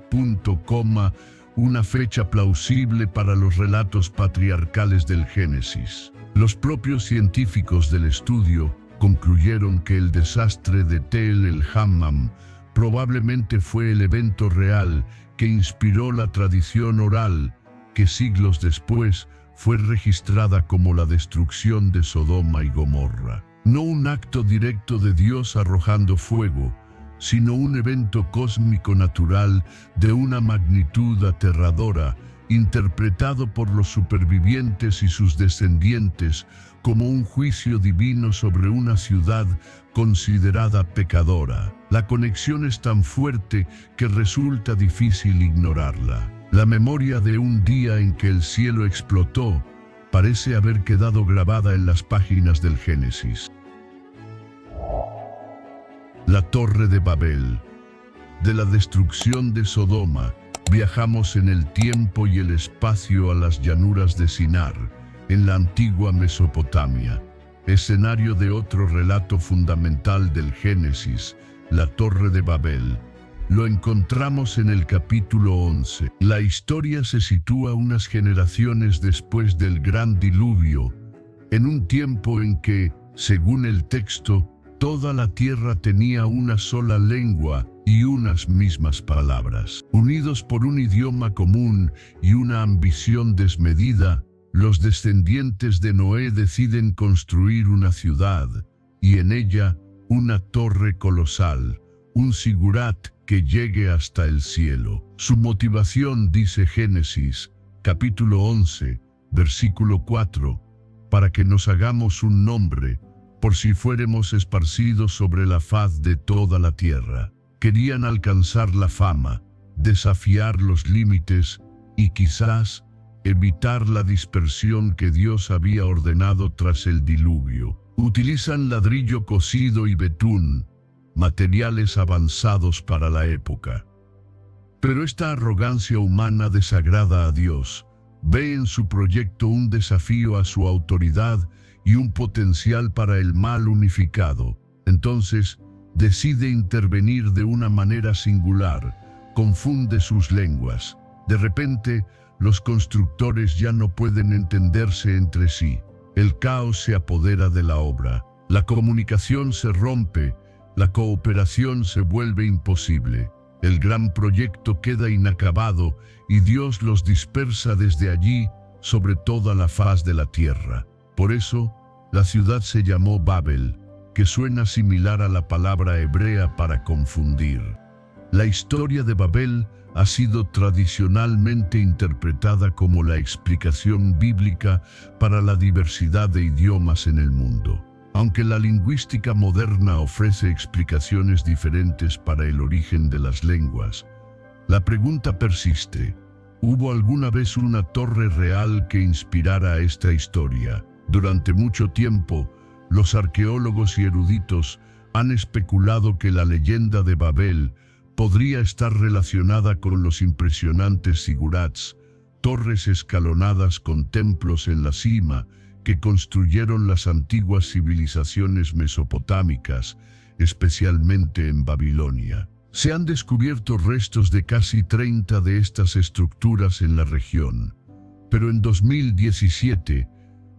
Una fecha plausible para los relatos patriarcales del Génesis. Los propios científicos del estudio concluyeron que el desastre de Tel el Hammam probablemente fue el evento real que inspiró la tradición oral, que siglos después fue registrada como la destrucción de Sodoma y Gomorra. No un acto directo de Dios arrojando fuego, sino un evento cósmico natural de una magnitud aterradora, interpretado por los supervivientes y sus descendientes como un juicio divino sobre una ciudad considerada pecadora. La conexión es tan fuerte que resulta difícil ignorarla. La memoria de un día en que el cielo explotó parece haber quedado grabada en las páginas del Génesis. La Torre de Babel. De la destrucción de Sodoma, viajamos en el tiempo y el espacio a las llanuras de Sinar, en la antigua Mesopotamia, escenario de otro relato fundamental del Génesis, la Torre de Babel. Lo encontramos en el capítulo 11. La historia se sitúa unas generaciones después del Gran Diluvio, en un tiempo en que, según el texto, toda la tierra tenía una sola lengua y unas mismas palabras. Unidos por un idioma común y una ambición desmedida, los descendientes de Noé deciden construir una ciudad, y en ella una torre colosal, un sigurat que llegue hasta el cielo. Su motivación, dice Génesis, capítulo 11, versículo 4, para que nos hagamos un nombre, por si fuéramos esparcidos sobre la faz de toda la tierra. Querían alcanzar la fama, desafiar los límites y quizás evitar la dispersión que Dios había ordenado tras el diluvio. Utilizan ladrillo cocido y betún, materiales avanzados para la época. Pero esta arrogancia humana desagrada a Dios. Ve en su proyecto un desafío a su autoridad y un potencial para el mal unificado. Entonces, decide intervenir de una manera singular, confunde sus lenguas. De repente, los constructores ya no pueden entenderse entre sí. El caos se apodera de la obra. La comunicación se rompe, la cooperación se vuelve imposible. El gran proyecto queda inacabado y Dios los dispersa desde allí sobre toda la faz de la tierra. Por eso, la ciudad se llamó Babel, que suena similar a la palabra hebrea para confundir. La historia de Babel ha sido tradicionalmente interpretada como la explicación bíblica para la diversidad de idiomas en el mundo. Aunque la lingüística moderna ofrece explicaciones diferentes para el origen de las lenguas, la pregunta persiste: ¿hubo alguna vez una torre real que inspirara esta historia? Durante mucho tiempo, los arqueólogos y eruditos han especulado que la leyenda de Babel podría estar relacionada con los impresionantes zigurats, torres escalonadas con templos en la cima, que construyeron las antiguas civilizaciones mesopotámicas, especialmente en Babilonia. Se han descubierto restos de casi 30 de estas estructuras en la región, pero en 2017,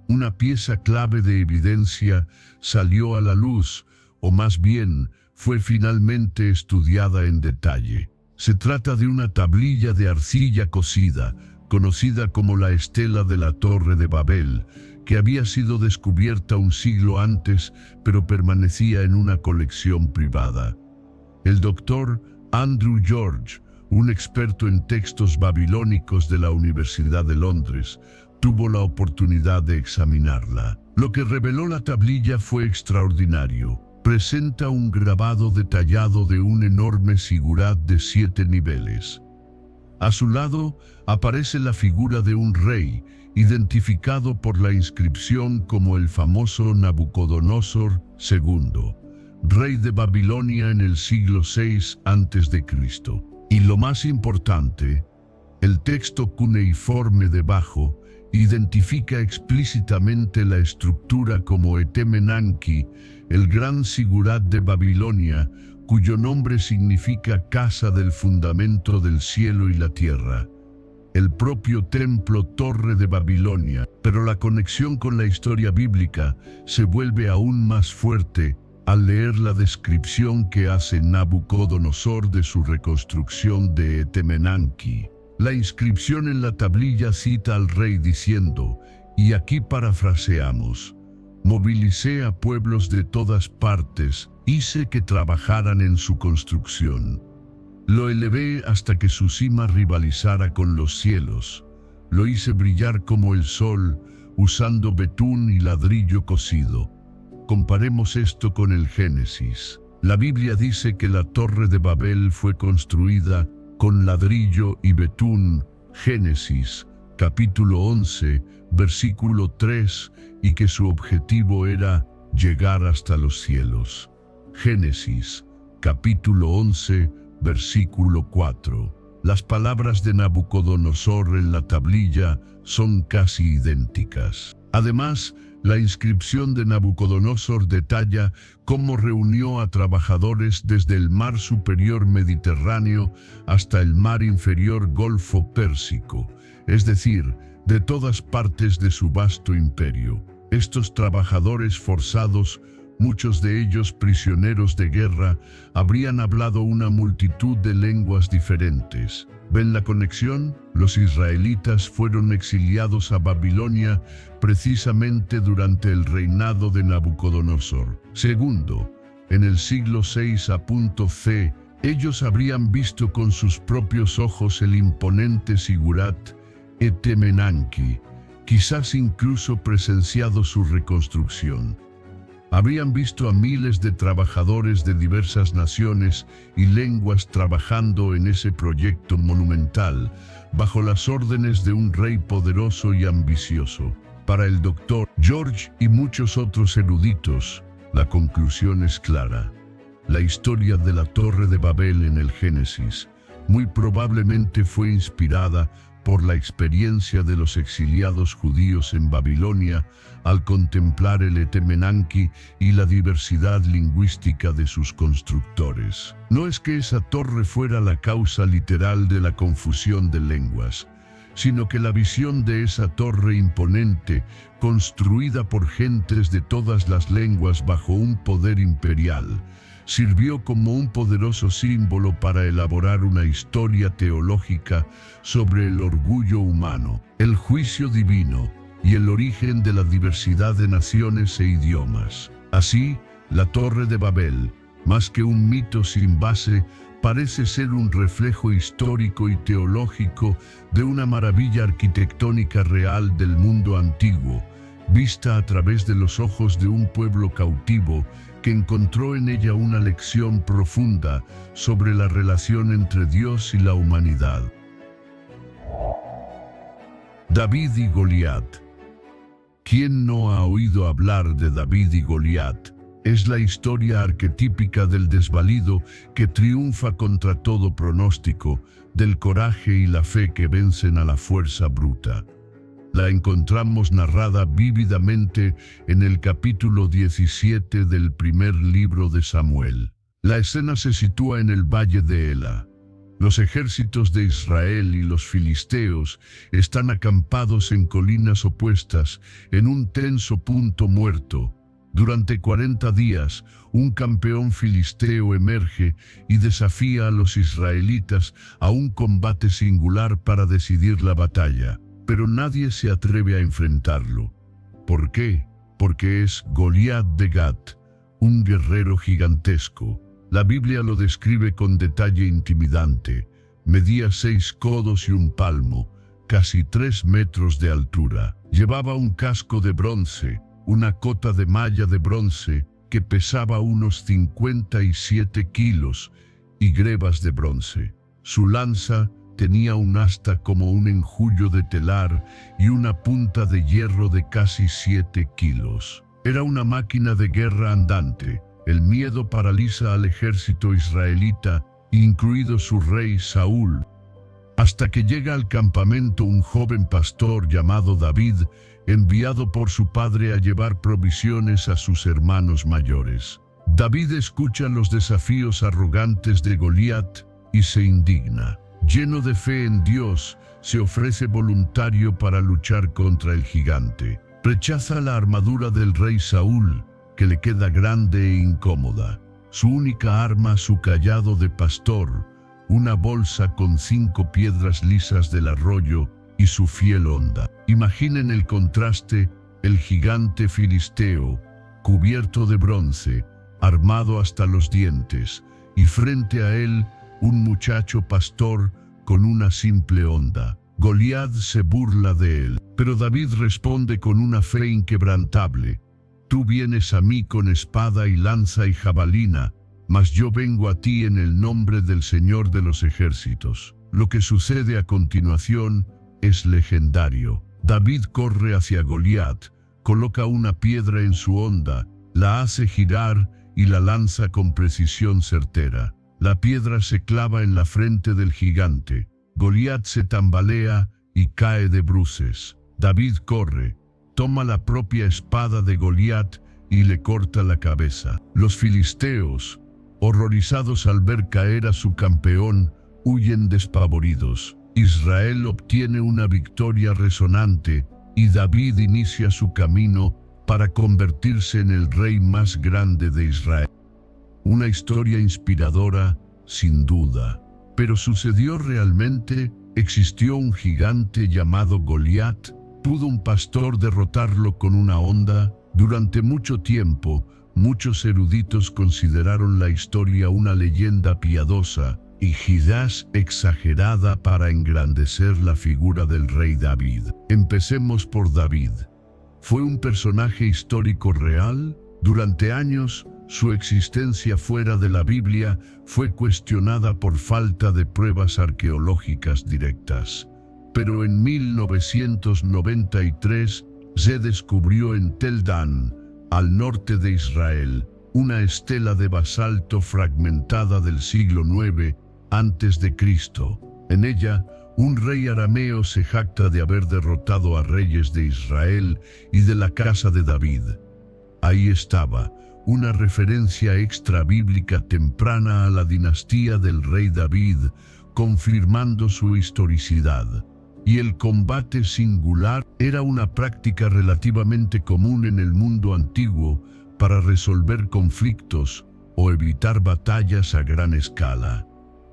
una pieza clave de evidencia salió a la luz, o más bien, fue finalmente estudiada en detalle. Se trata de una tablilla de arcilla cocida, conocida como la Estela de la Torre de Babel, que había sido descubierta un siglo antes, pero permanecía en una colección privada. El doctor Andrew George, un experto en textos babilónicos de la Universidad de Londres, tuvo la oportunidad de examinarla. Lo que reveló la tablilla fue extraordinario. Presenta un grabado detallado de un enorme sigurat de 7 niveles. A su lado aparece la figura de un rey, identificado por la inscripción como el famoso Nabucodonosor II, rey de Babilonia en el siglo VI a.C. Y lo más importante, el texto cuneiforme debajo identifica explícitamente la estructura como Etemenanki, el gran sigurat de Babilonia, cuyo nombre significa casa del fundamento del cielo y la tierra. El propio templo Torre de Babilonia, pero la conexión con la historia bíblica se vuelve aún más fuerte al leer la descripción que hace Nabucodonosor de su reconstrucción de Etemenanki. La inscripción en la tablilla cita al rey diciendo, y aquí parafraseamos: movilicé a pueblos de todas partes, hice que trabajaran en su construcción. Lo elevé hasta que su cima rivalizara con los cielos. Lo hice brillar como el sol, usando betún y ladrillo cocido. Comparemos esto con el Génesis. La Biblia dice que la Torre de Babel fue construida con ladrillo y betún, Génesis, capítulo 11, versículo 3, y que su objetivo era llegar hasta los cielos. Génesis, capítulo 11, versículo 4. Las palabras de Nabucodonosor en la tablilla son casi idénticas. Además, la inscripción de Nabucodonosor detalla cómo reunió a trabajadores desde el mar superior Mediterráneo hasta el mar inferior Golfo Pérsico, es decir, de todas partes de su vasto imperio. Estos trabajadores forzados, muchos de ellos prisioneros de guerra, habrían hablado una multitud de lenguas diferentes. ¿Ven la conexión? Los israelitas fueron exiliados a Babilonia precisamente durante el reinado de Nabucodonosor. Segundo, en el siglo VI a.C., ellos habrían visto con sus propios ojos el imponente sigurat Etemenanki, quizás incluso presenciado su reconstrucción. Habrían visto a miles de trabajadores de diversas naciones y lenguas trabajando en ese proyecto monumental, bajo las órdenes de un rey poderoso y ambicioso. Para el doctor George y muchos otros eruditos, la conclusión es clara. La historia de la Torre de Babel en el Génesis muy probablemente fue inspirada por la experiencia de los exiliados judíos en Babilonia al contemplar el Etemenanki y la diversidad lingüística de sus constructores. No es que esa torre fuera la causa literal de la confusión de lenguas, sino que la visión de esa torre imponente, construida por gentes de todas las lenguas bajo un poder imperial, sirvió como un poderoso símbolo para elaborar una historia teológica sobre el orgullo humano, el juicio divino y el origen de la diversidad de naciones e idiomas. Así, la Torre de Babel, más que un mito sin base, parece ser un reflejo histórico y teológico de una maravilla arquitectónica real del mundo antiguo, vista a través de los ojos de un pueblo cautivo que encontró en ella una lección profunda sobre la relación entre Dios y la humanidad. David y Goliat. ¿Quién no ha oído hablar de David y Goliat? Es la historia arquetípica del desvalido que triunfa contra todo pronóstico, del coraje y la fe que vencen a la fuerza bruta. La encontramos narrada vívidamente en el capítulo 17 del primer libro de Samuel. La escena se sitúa en el valle de Ela. Los ejércitos de Israel y los filisteos están acampados en colinas opuestas, en un tenso punto muerto, Durante 40 días, un campeón filisteo emerge y desafía a los israelitas a un combate singular para decidir la batalla, pero nadie se atreve a enfrentarlo. ¿Por qué? Porque es Goliat de Gat, un guerrero gigantesco. La Biblia lo describe con detalle intimidante. Medía 6 codos y un palmo, casi 3 metros de altura. Llevaba un casco de bronce, una cota de malla de bronce que pesaba unos 57 kilos y grebas de bronce. Su lanza tenía un asta como un enjullo de telar y una punta de hierro de casi 7 kilos. Era una máquina de guerra andante. El miedo paraliza al ejército israelita, incluido su rey Saúl, hasta que llega al campamento un joven pastor llamado David, enviado por su padre a llevar provisiones a sus hermanos mayores. David escucha los desafíos arrogantes de Goliat y se indigna. Lleno de fe en Dios, se ofrece voluntario para luchar contra el gigante. Rechaza la armadura del rey Saúl, que le queda grande e incómoda. Su única arma, su cayado de pastor, una bolsa con 5 piedras lisas del arroyo y su fiel honda. Imaginen el contraste: el gigante filisteo, cubierto de bronce, armado hasta los dientes, y frente a él, un muchacho pastor con una simple honda. Goliat se burla de él, pero David responde con una fe inquebrantable: Tú vienes a mí con espada y lanza y jabalina, mas yo vengo a ti en el nombre del Señor de los ejércitos. Lo que sucede a continuación es legendario. David corre hacia Goliat, coloca una piedra en su honda, la hace girar y la lanza con precisión certera. La piedra se clava en la frente del gigante. Goliat se tambalea y cae de bruces. David corre, toma la propia espada de Goliat y le corta la cabeza. Los filisteos, horrorizados al ver caer a su campeón, huyen despavoridos. Israel obtiene una victoria resonante y David inicia su camino para convertirse en el rey más grande de Israel. Una historia inspiradora, sin duda. ¿Pero sucedió realmente? ¿Existió un gigante llamado Goliat? ¿Pudo un pastor derrotarlo con una honda? Durante mucho tiempo, muchos eruditos consideraron la historia una leyenda piadosa y quizás exagerada para engrandecer la figura del rey David. Empecemos por David. ¿Fue un personaje histórico real? Durante años, su existencia fuera de la Biblia fue cuestionada por falta de pruebas arqueológicas directas. Pero en 1993 se descubrió en Tel Dan, al norte de Israel, una estela de basalto fragmentada del siglo IX a.C. En ella, un rey arameo se jacta de haber derrotado a reyes de Israel y de la casa de David. Ahí estaba, una referencia extrabíblica temprana a la dinastía del rey David, confirmando su historicidad. Y el combate singular era una práctica relativamente común en el mundo antiguo para resolver conflictos o evitar batallas a gran escala.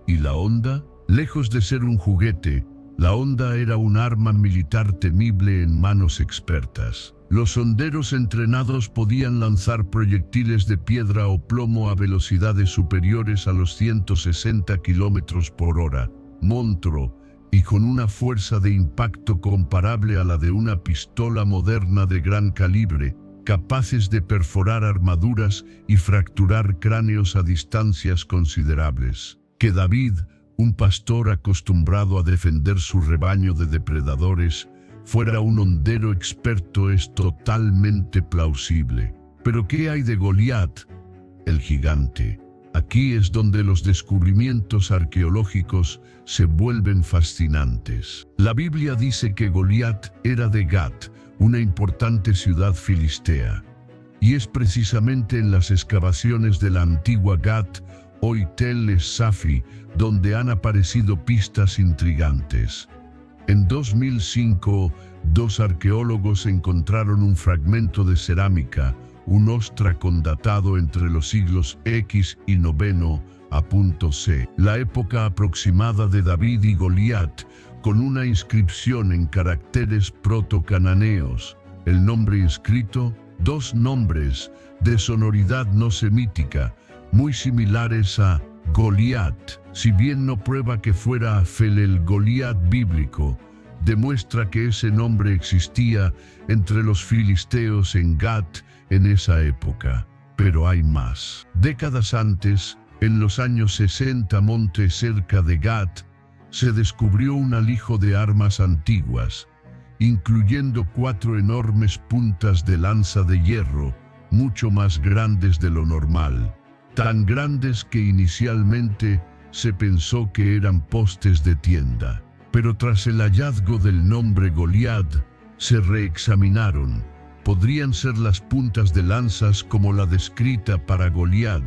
¿Y la honda? Lejos de ser un juguete, la honda era un arma militar temible en manos expertas. Los honderos entrenados podían lanzar proyectiles de piedra o plomo a velocidades superiores a los 160 kilómetros por hora, monstruo, y con una fuerza de impacto comparable a la de una pistola moderna de gran calibre, capaces de perforar armaduras y fracturar cráneos a distancias considerables. Que David, un pastor acostumbrado a defender su rebaño de depredadores, fuera un hondero experto es totalmente plausible. Pero ¿qué hay de Goliat, el gigante? Aquí es donde los descubrimientos arqueológicos se vuelven fascinantes. La Biblia dice que Goliat era de Gat, una importante ciudad filistea. Y es precisamente en las excavaciones de la antigua Gat, hoy Tel Es-Safi, donde han aparecido pistas intrigantes. En 2005, 2 arqueólogos encontraron un fragmento de cerámica, un ostracón datado entre los siglos X y IX a.C., la época aproximada de David y Goliat, con una inscripción en caracteres proto-cananeos. El nombre inscrito, dos nombres de sonoridad no semítica, muy similares a Goliat, si bien no prueba que fuera el Goliat bíblico, demuestra que ese nombre existía entre los filisteos en Gat en esa época. Pero hay más. Décadas antes, en los años 60, monte cerca de Gat, se descubrió un alijo de armas antiguas, incluyendo 4 enormes puntas de lanza de hierro, mucho más grandes de lo normal, tan grandes que inicialmente se pensó que eran postes de tienda. Pero tras el hallazgo del nombre Goliat, se reexaminaron. Podrían ser las puntas de lanzas como la descrita para Goliat,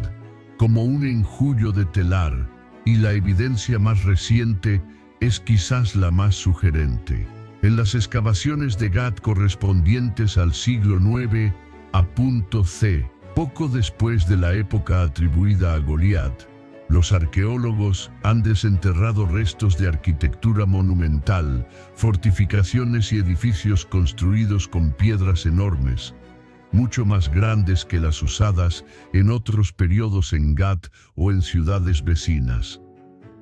como un enjullo de telar, y la evidencia más reciente es quizás la más sugerente. En las excavaciones de Gat correspondientes al siglo IX a.C., poco después de la época atribuida a Goliat, los arqueólogos han desenterrado restos de arquitectura monumental, fortificaciones y edificios construidos con piedras enormes, mucho más grandes que las usadas en otros periodos en Gat o en ciudades vecinas.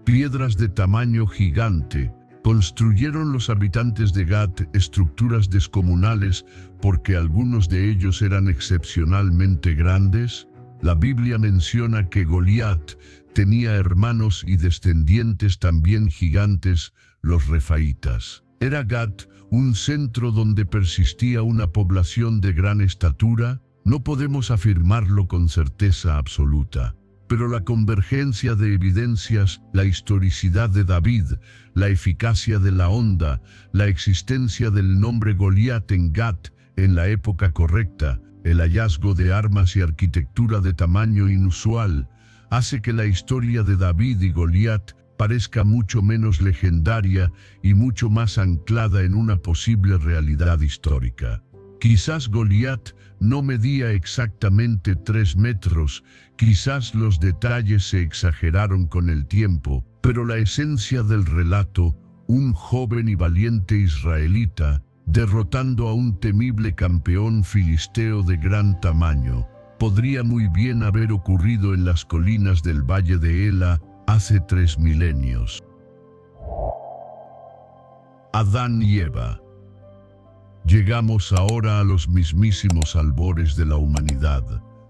Piedras de tamaño gigante. Construyeron los habitantes de Gat estructuras descomunales porque algunos de ellos eran excepcionalmente grandes. La Biblia menciona que Goliat tenía hermanos y descendientes también gigantes, los refaítas. ¿Era Gat un centro donde persistía una población de gran estatura? No podemos afirmarlo con certeza absoluta. Pero la convergencia de evidencias, la historicidad de David, la eficacia de la onda, la existencia del nombre Goliat en Gat en la época correcta, el hallazgo de armas y arquitectura de tamaño inusual, hace que la historia de David y Goliat parezca mucho menos legendaria y mucho más anclada en una posible realidad histórica. Quizás Goliat no medía exactamente 3 metros, quizás los detalles se exageraron con el tiempo, pero la esencia del relato, un joven y valiente israelita, derrotando a un temible campeón filisteo de gran tamaño, podría muy bien haber ocurrido en las colinas del Valle de Ela hace 3 milenios. Adán y Eva. Llegamos ahora a los mismísimos albores de la humanidad,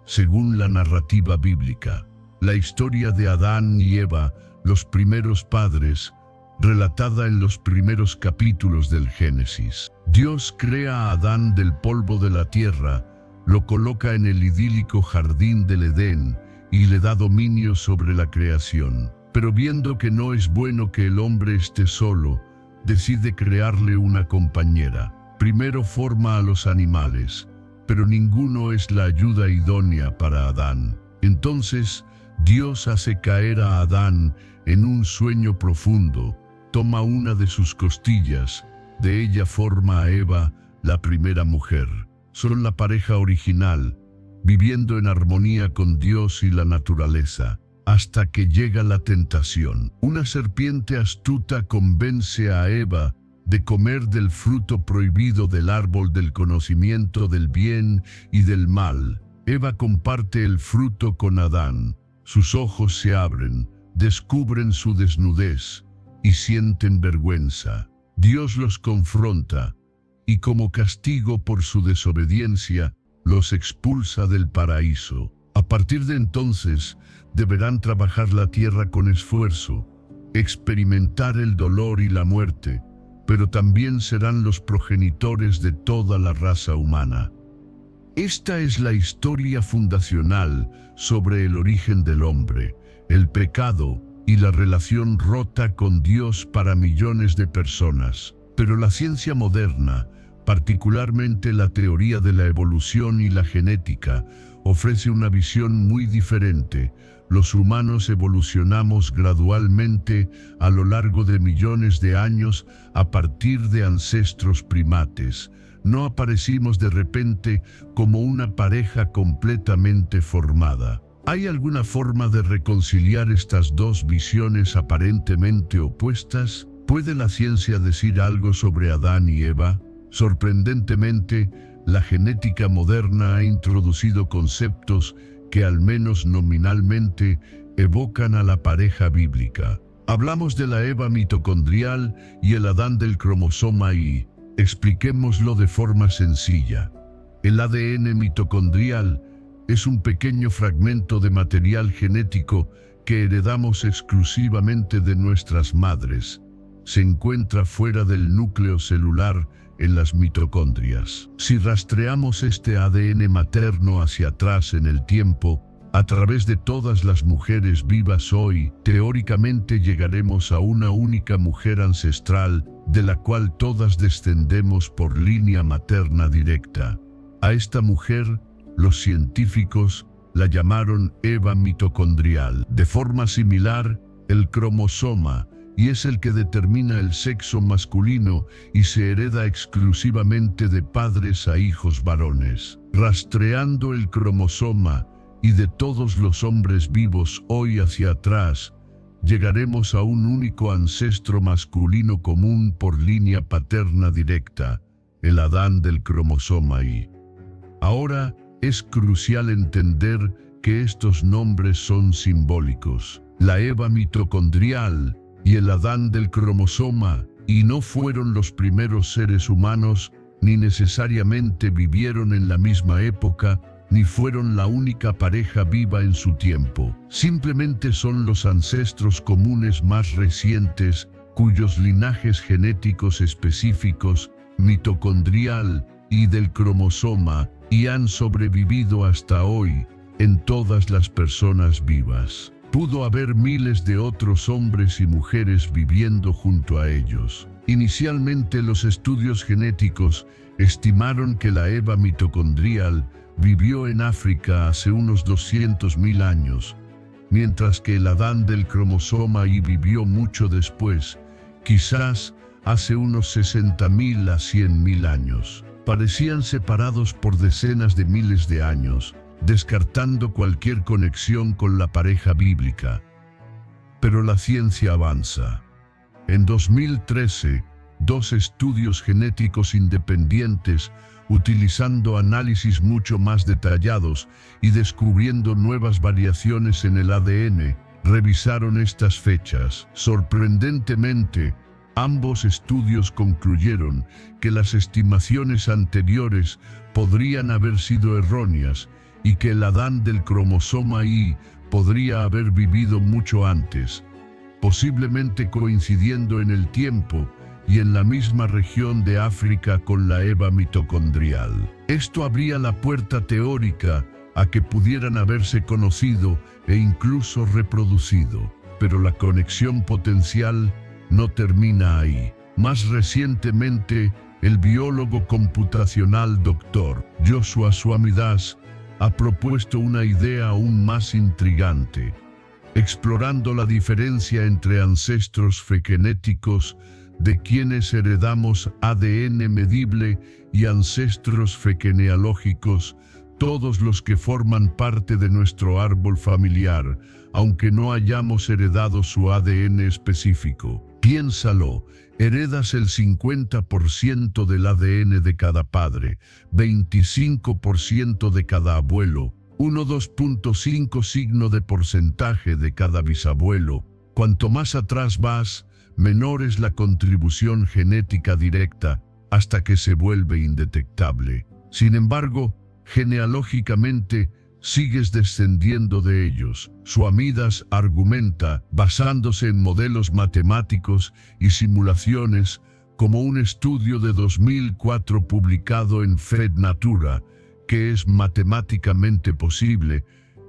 según la narrativa bíblica. La historia de Adán y Eva, los primeros padres, relatada en los primeros capítulos del Génesis. Dios crea a Adán del polvo de la tierra, lo coloca en el idílico jardín del Edén y le da dominio sobre la creación. Pero viendo que no es bueno que el hombre esté solo, decide crearle una compañera. Primero forma a los animales, pero ninguno es la ayuda idónea para Adán. Entonces, Dios hace caer a Adán en un sueño profundo, toma una de sus costillas, de ella forma a Eva, la primera mujer. Son la pareja original, viviendo en armonía con Dios y la naturaleza, hasta que llega la tentación. Una serpiente astuta convence a Eva de comer del fruto prohibido del árbol del conocimiento del bien y del mal. Eva comparte el fruto con Adán. Sus ojos se abren, descubren su desnudez y sienten vergüenza. Dios los confronta y como castigo por su desobediencia, los expulsa del paraíso. A partir de entonces, deberán trabajar la tierra con esfuerzo, experimentar el dolor y la muerte, pero también serán los progenitores de toda la raza humana. Esta es la historia fundacional sobre el origen del hombre, el pecado y la relación rota con Dios para millones de personas. Pero la ciencia moderna, particularmente la teoría de la evolución y la genética, ofrece una visión muy diferente. Los humanos evolucionamos gradualmente a lo largo de millones de años a partir de ancestros primates. No aparecimos de repente como una pareja completamente formada. ¿Hay alguna forma de reconciliar estas dos visiones aparentemente opuestas? ¿Puede la ciencia decir algo sobre Adán y Eva? Sorprendentemente, la genética moderna ha introducido conceptos que al menos nominalmente evocan a la pareja bíblica. Hablamos de la Eva mitocondrial y el Adán del cromosoma Y. Expliquémoslo de forma sencilla. El ADN mitocondrial es un pequeño fragmento de material genético que heredamos exclusivamente de nuestras madres. Se encuentra fuera del núcleo celular en las mitocondrias. Si rastreamos este ADN materno hacia atrás en el tiempo, a través de todas las mujeres vivas hoy, teóricamente llegaremos a una única mujer ancestral, de la cual todas descendemos por línea materna directa. A esta mujer, los científicos la llamaron Eva mitocondrial. De forma similar, el cromosoma, y es el que determina el sexo masculino y se hereda exclusivamente de padres a hijos varones. Rastreando el cromosoma y de todos los hombres vivos hoy hacia atrás, llegaremos a un único ancestro masculino común por línea paterna directa, el Adán del cromosoma Y. Ahora es crucial entender que estos nombres son simbólicos. La Eva mitocondrial y el Adán del cromosoma Y no fueron los primeros seres humanos, ni necesariamente vivieron en la misma época, ni fueron la única pareja viva en su tiempo. Simplemente son los ancestros comunes más recientes, cuyos linajes genéticos específicos, mitocondrial y del cromosoma, y han sobrevivido hasta hoy en todas las personas vivas. Pudo haber miles de otros hombres y mujeres viviendo junto a ellos. Inicialmente los estudios genéticos estimaron que la Eva mitocondrial vivió en África hace unos 200.000 años, mientras que el Adán del cromosoma Y vivió mucho después, quizás hace unos 60.000 a 100.000 años. Parecían separados por decenas de miles de años, descartando cualquier conexión con la pareja bíblica. Pero la ciencia avanza. En 2013, dos estudios genéticos independientes, utilizando análisis mucho más detallados y descubriendo nuevas variaciones en el ADN, revisaron estas fechas. Sorprendentemente, ambos estudios concluyeron que las estimaciones anteriores podrían haber sido erróneas y que el Adán del cromosoma Y podría haber vivido mucho antes, posiblemente coincidiendo en el tiempo y en la misma región de África con la Eva mitocondrial. Esto abría la puerta teórica a que pudieran haberse conocido e incluso reproducido, pero la conexión potencial no termina ahí. Más recientemente, el biólogo computacional Dr. Joshua Swamidass ha propuesto una idea aún más intrigante, explorando la diferencia entre ancestros fegenéticos de quienes heredamos ADN medible y ancestros fegenealógicos, todos los que forman parte de nuestro árbol familiar, aunque no hayamos heredado su ADN específico. Piénsalo, heredas el 50% del ADN de cada padre, 25% de cada abuelo, 2.5 signo de porcentaje de cada bisabuelo. Cuanto más atrás vas, menor es la contribución genética directa, hasta que se vuelve indetectable. Sin embargo, genealógicamente, sigues descendiendo de ellos. Swamidass argumenta, basándose en modelos matemáticos y simulaciones, como un estudio de 2004 publicado en FedNatura, que es matemáticamente posible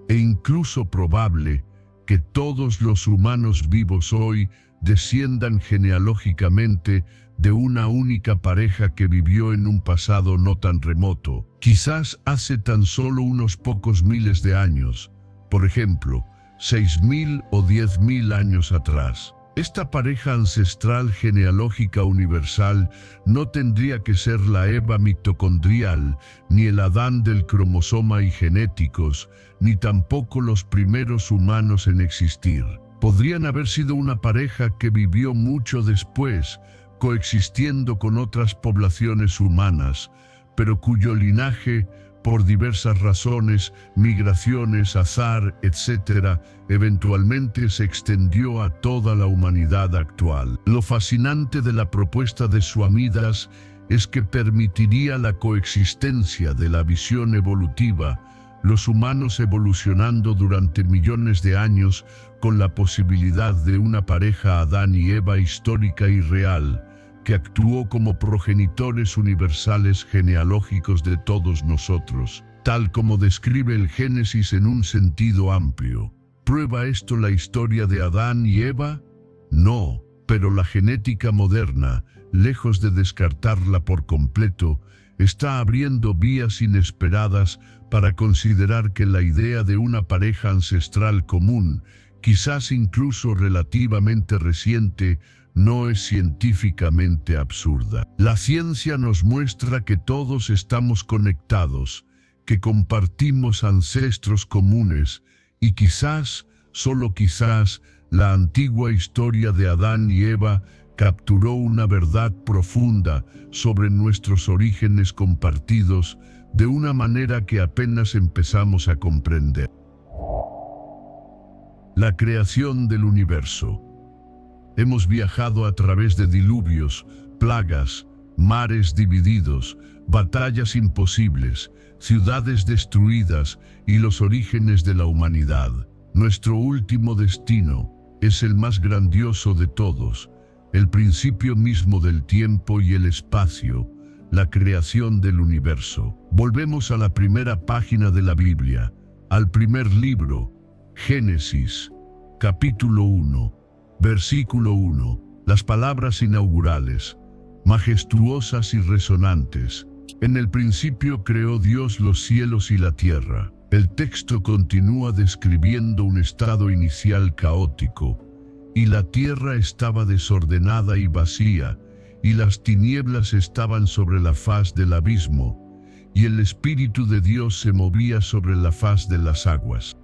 e incluso probable que todos los humanos vivos hoy desciendan genealógicamente de una única pareja que vivió en un pasado no tan remoto, quizás hace tan solo unos pocos miles de años, por ejemplo, 6.000 o 10.000 años atrás. Esta pareja ancestral genealógica universal no tendría que ser la Eva mitocondrial, ni el Adán del cromosoma y genéticos, ni tampoco los primeros humanos en existir. Podrían haber sido una pareja que vivió mucho después, coexistiendo con otras poblaciones humanas, pero cuyo linaje, por diversas razones, migraciones, azar, etc., eventualmente se extendió a toda la humanidad actual. Lo fascinante de la propuesta de Suamidas es que permitiría la coexistencia de la visión evolutiva, los humanos evolucionando durante millones de años con la posibilidad de una pareja Adán y Eva histórica y real, que actuó como progenitores universales genealógicos de todos nosotros, tal como describe el Génesis en un sentido amplio. ¿Prueba esto la historia de Adán y Eva? No, pero la genética moderna, lejos de descartarla por completo, está abriendo vías inesperadas para considerar que la idea de una pareja ancestral común, quizás incluso relativamente reciente, no es científicamente absurda. La ciencia nos muestra que todos estamos conectados, que compartimos ancestros comunes y quizás, solo quizás, la antigua historia de Adán y Eva capturó una verdad profunda sobre nuestros orígenes compartidos de una manera que apenas empezamos a comprender. La creación del universo. Hemos viajado a través de diluvios, plagas, mares divididos, batallas imposibles, ciudades destruidas y los orígenes de la humanidad. Nuestro último destino es el más grandioso de todos, el principio mismo del tiempo y el espacio, la creación del universo. Volvemos a la primera página de la Biblia, al primer libro, Génesis, capítulo 1. Versículo 1. Las palabras inaugurales, majestuosas y resonantes. En el principio creó Dios los cielos y la tierra. El texto continúa describiendo un estado inicial caótico, y la tierra estaba desordenada y vacía, y las tinieblas estaban sobre la faz del abismo, y el Espíritu de Dios se movía sobre la faz de las aguas.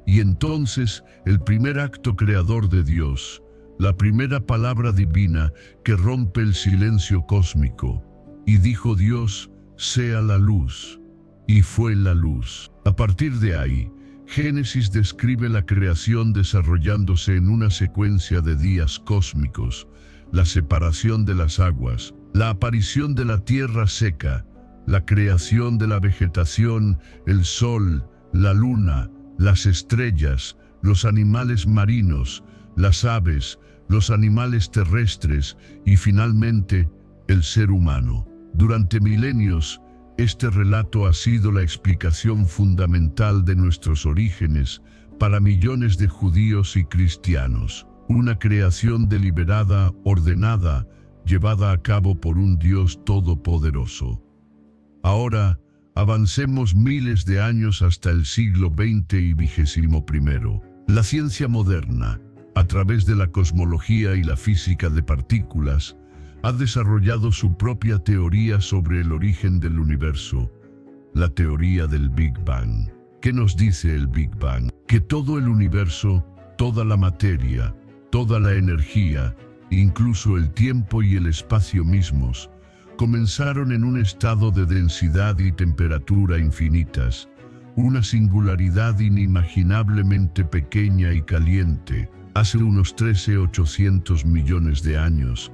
Y entonces, el primer acto creador de Dios, la primera palabra divina que rompe el silencio cósmico. Y dijo Dios, sea la luz. Y fue la luz. A partir de ahí, Génesis describe la creación desarrollándose en una secuencia de días cósmicos, la separación de las aguas, la aparición de la tierra seca, la creación de la vegetación, el sol, la luna, las estrellas, los animales marinos, las aves, los animales terrestres y finalmente el ser humano. Durante milenios, este relato ha sido la explicación fundamental de nuestros orígenes para millones de judíos y cristianos. Una creación deliberada, ordenada, llevada a cabo por un Dios todopoderoso. Ahora, avancemos miles de años hasta el siglo XX y XXI. La ciencia moderna, a través de la cosmología y la física de partículas, ha desarrollado su propia teoría sobre el origen del universo, la teoría del Big Bang. ¿Qué nos dice el Big Bang? Que todo el universo, toda la materia, toda la energía, incluso el tiempo y el espacio mismos, comenzaron en un estado de densidad y temperatura infinitas, una singularidad inimaginablemente pequeña y caliente. Hace unos 13.800 millones de años,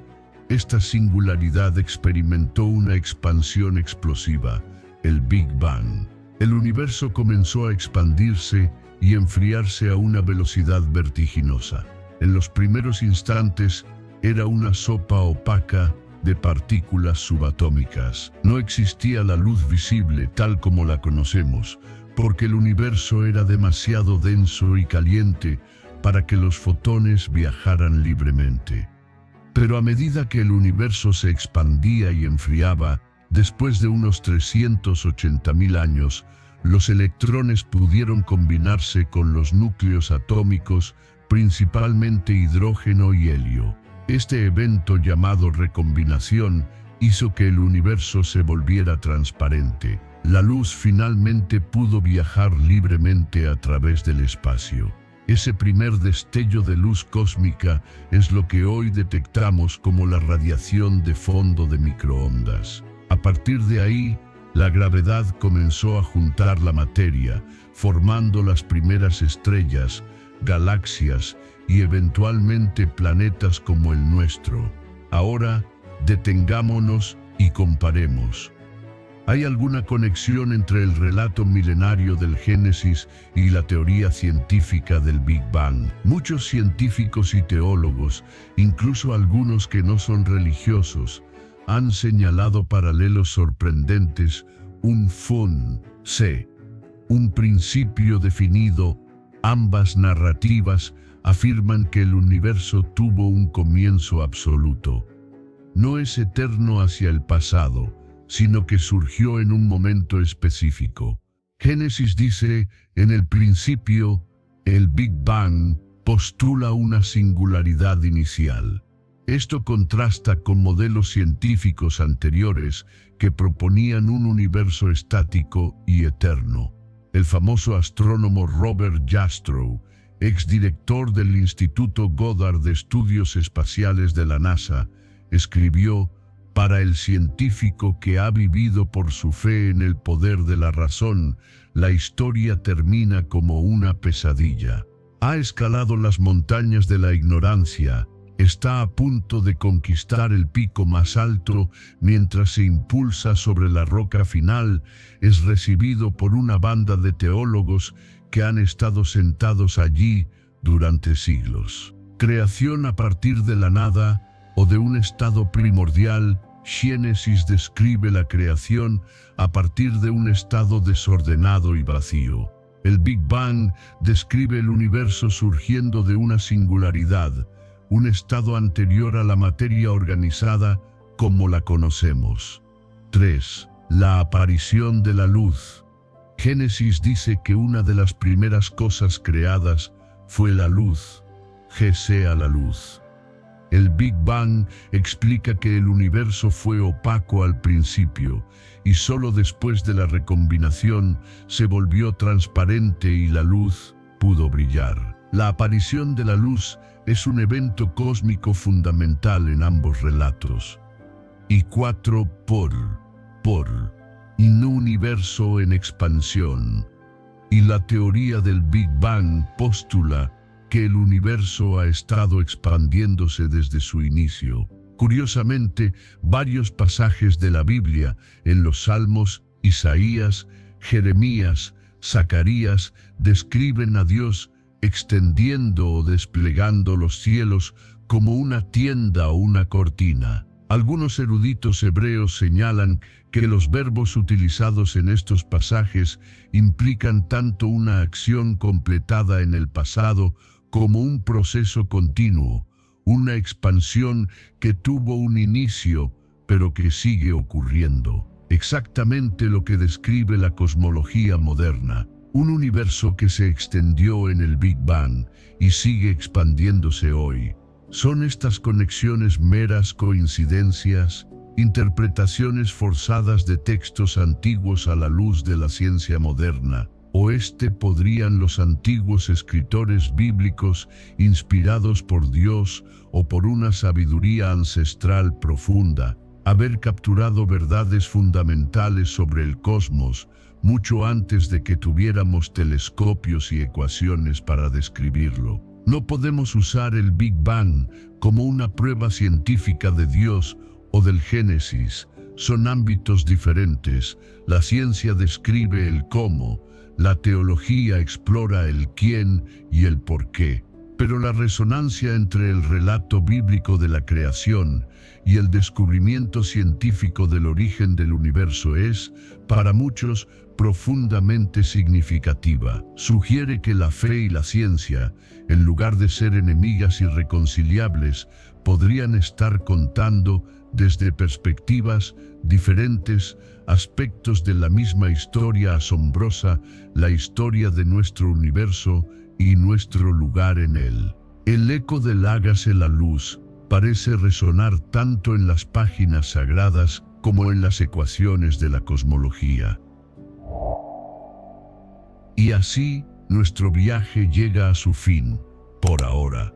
esta singularidad experimentó una expansión explosiva, el Big Bang. El universo comenzó a expandirse y enfriarse a una velocidad vertiginosa. En los primeros instantes, era una sopa opaca de partículas subatómicas. No existía la luz visible tal como la conocemos, porque el universo era demasiado denso y caliente para que los fotones viajaran libremente. Pero a medida que el universo se expandía y enfriaba, después de unos 380.000 años, los electrones pudieron combinarse con los núcleos atómicos principalmente hidrógeno y helio. Este evento llamado recombinación hizo que el universo se volviera transparente. La luz finalmente pudo viajar libremente a través del espacio. Ese primer destello de luz cósmica es lo que hoy detectamos como la radiación de fondo de microondas. A partir de ahí, la gravedad comenzó a juntar la materia, formando las primeras estrellas, galaxias y eventualmente planetas como el nuestro. Ahora, detengámonos y comparemos. ¿Hay alguna conexión entre el relato milenario del Génesis y la teoría científica del Big Bang? Muchos científicos y teólogos, incluso algunos que no son religiosos, han señalado paralelos sorprendentes, un principio definido. Ambas narrativas afirman que el universo tuvo un comienzo absoluto. No es eterno hacia el pasado, sino que surgió en un momento específico. Génesis dice, en el principio, el Big Bang postula una singularidad inicial. Esto contrasta con modelos científicos anteriores que proponían un universo estático y eterno. El famoso astrónomo Robert Jastrow, exdirector del Instituto Goddard de Estudios Espaciales de la NASA, escribió: para el científico que ha vivido por su fe en el poder de la razón, la historia termina como una pesadilla. Ha escalado las montañas de la ignorancia, está a punto de conquistar el pico más alto, mientras se impulsa sobre la roca final, es recibido por una banda de teólogos que han estado sentados allí durante siglos. Creación a partir de la nada o de un estado primordial. Génesis describe la creación a partir de un estado desordenado y vacío. El Big Bang describe el universo surgiendo de una singularidad, un estado anterior a la materia organizada como la conocemos. 3. La aparición de la luz. Génesis dice que una de las primeras cosas creadas fue la luz. Sea la luz. El Big Bang explica que el universo fue opaco al principio y solo después de la recombinación se volvió transparente y la luz pudo brillar. La aparición de la luz es un evento cósmico fundamental en ambos relatos. Y 4. Un universo en expansión. Y la teoría del Big Bang postula que el universo ha estado expandiéndose desde su inicio. Curiosamente, varios pasajes de la Biblia, en los Salmos, Isaías, Jeremías, Zacarías, describen a Dios extendiendo o desplegando los cielos como una tienda o una cortina. Algunos eruditos hebreos señalan que los verbos utilizados en estos pasajes implican tanto una acción completada en el pasado como un proceso continuo, una expansión que tuvo un inicio, pero que sigue ocurriendo. Exactamente lo que describe la cosmología moderna, un universo que se extendió en el Big Bang y sigue expandiéndose hoy. ¿Son estas conexiones meras coincidencias, interpretaciones forzadas de textos antiguos a la luz de la ciencia moderna? ¿O podrían los antiguos escritores bíblicos, inspirados por Dios o por una sabiduría ancestral profunda, haber capturado verdades fundamentales sobre el cosmos mucho antes de que tuviéramos telescopios y ecuaciones para describirlo? No podemos usar el Big Bang como una prueba científica de Dios o del Génesis. Son ámbitos diferentes. La ciencia describe el cómo, la teología explora el quién y el por qué. Pero la resonancia entre el relato bíblico de la creación y el descubrimiento científico del origen del universo es, para muchos, profundamente significativa. Sugiere que la fe y la ciencia, en lugar de ser enemigas irreconciliables, podrían estar contando desde perspectivas diferentes aspectos de la misma historia asombrosa, la historia de nuestro universo y nuestro lugar en él. El eco del hágase la luz parece resonar tanto en las páginas sagradas como en las ecuaciones de la cosmología. Y así, nuestro viaje llega a su fin, por ahora.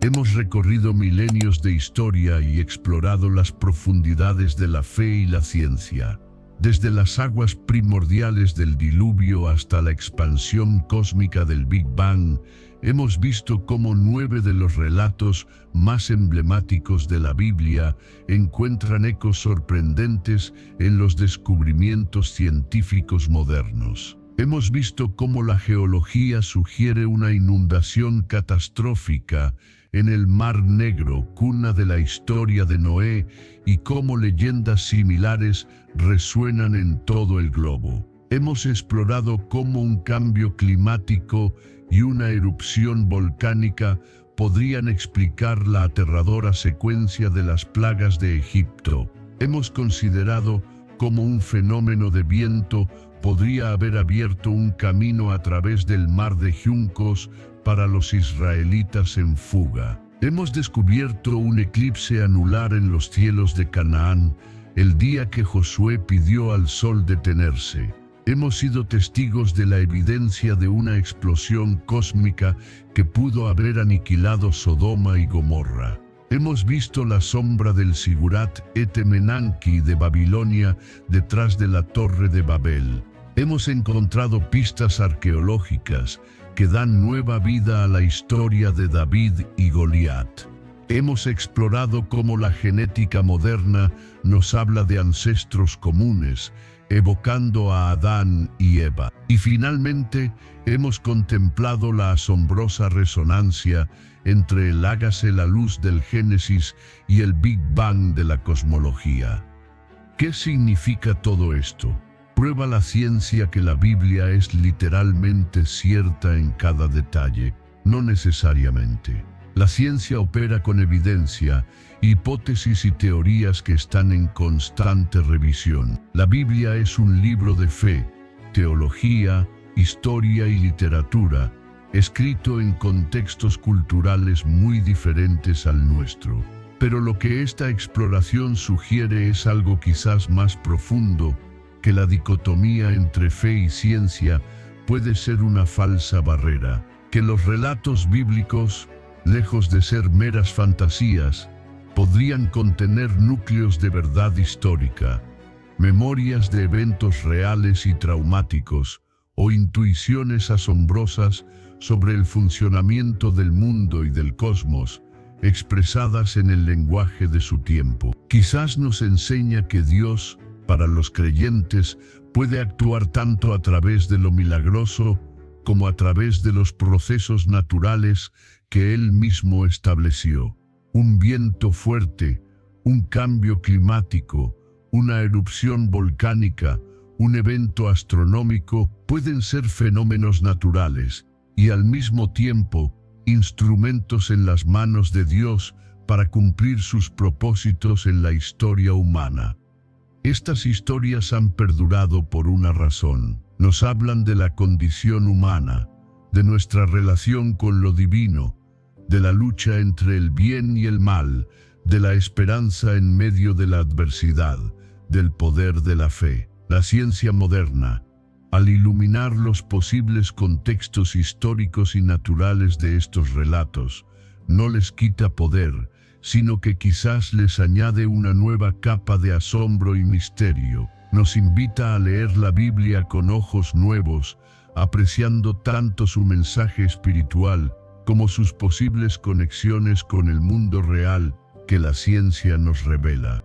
Hemos recorrido milenios de historia y explorado las profundidades de la fe y la ciencia. Desde las aguas primordiales del diluvio hasta la expansión cósmica del Big Bang, hemos visto cómo 9 de los relatos más emblemáticos de la Biblia encuentran ecos sorprendentes en los descubrimientos científicos modernos. Hemos visto cómo la geología sugiere una inundación catastrófica en el Mar Negro, cuna de la historia de Noé, y cómo leyendas similares resuenan en todo el globo. Hemos explorado cómo un cambio climático y una erupción volcánica podrían explicar la aterradora secuencia de las plagas de Egipto. Hemos considerado cómo un fenómeno de viento podría haber abierto un camino a través del mar de juncos para los israelitas en fuga. Hemos descubierto un eclipse anular en los cielos de Canaán, el día que Josué pidió al sol detenerse. Hemos sido testigos de la evidencia de una explosión cósmica que pudo haber aniquilado Sodoma y Gomorra. Hemos visto la sombra del Sigurat Etemenanki de Babilonia detrás de la Torre de Babel. Hemos encontrado pistas arqueológicas que dan nueva vida a la historia de David y Goliat. Hemos explorado cómo la genética moderna nos habla de ancestros comunes, evocando a Adán y Eva. Y finalmente, hemos contemplado la asombrosa resonancia entre el hágase la luz del Génesis y el Big Bang de la cosmología. ¿Qué significa todo esto? ¿Prueba la ciencia que la Biblia es literalmente cierta en cada detalle? No necesariamente. La ciencia opera con evidencia, hipótesis y teorías que están en constante revisión. La Biblia es un libro de fe, teología, historia y literatura, escrito en contextos culturales muy diferentes al nuestro. Pero lo que esta exploración sugiere es algo quizás más profundo, que la dicotomía entre fe y ciencia puede ser una falsa barrera, que los relatos bíblicos, lejos de ser meras fantasías, podrían contener núcleos de verdad histórica, memorias de eventos reales y traumáticos, o intuiciones asombrosas sobre el funcionamiento del mundo y del cosmos, expresadas en el lenguaje de su tiempo. Quizás nos enseña que Dios, para los creyentes, puede actuar tanto a través de lo milagroso como a través de los procesos naturales que Él mismo estableció. Un viento fuerte, un cambio climático, una erupción volcánica, un evento astronómico pueden ser fenómenos naturales y al mismo tiempo instrumentos en las manos de Dios para cumplir sus propósitos en la historia humana. Estas historias han perdurado por una razón. Nos hablan de la condición humana, de nuestra relación con lo divino, de la lucha entre el bien y el mal, de la esperanza en medio de la adversidad, del poder de la fe. La ciencia moderna, al iluminar los posibles contextos históricos y naturales de estos relatos, no les quita poder, sino que quizás les añade una nueva capa de asombro y misterio. Nos invita a leer la Biblia con ojos nuevos, apreciando tanto su mensaje espiritual como sus posibles conexiones con el mundo real que la ciencia nos revela.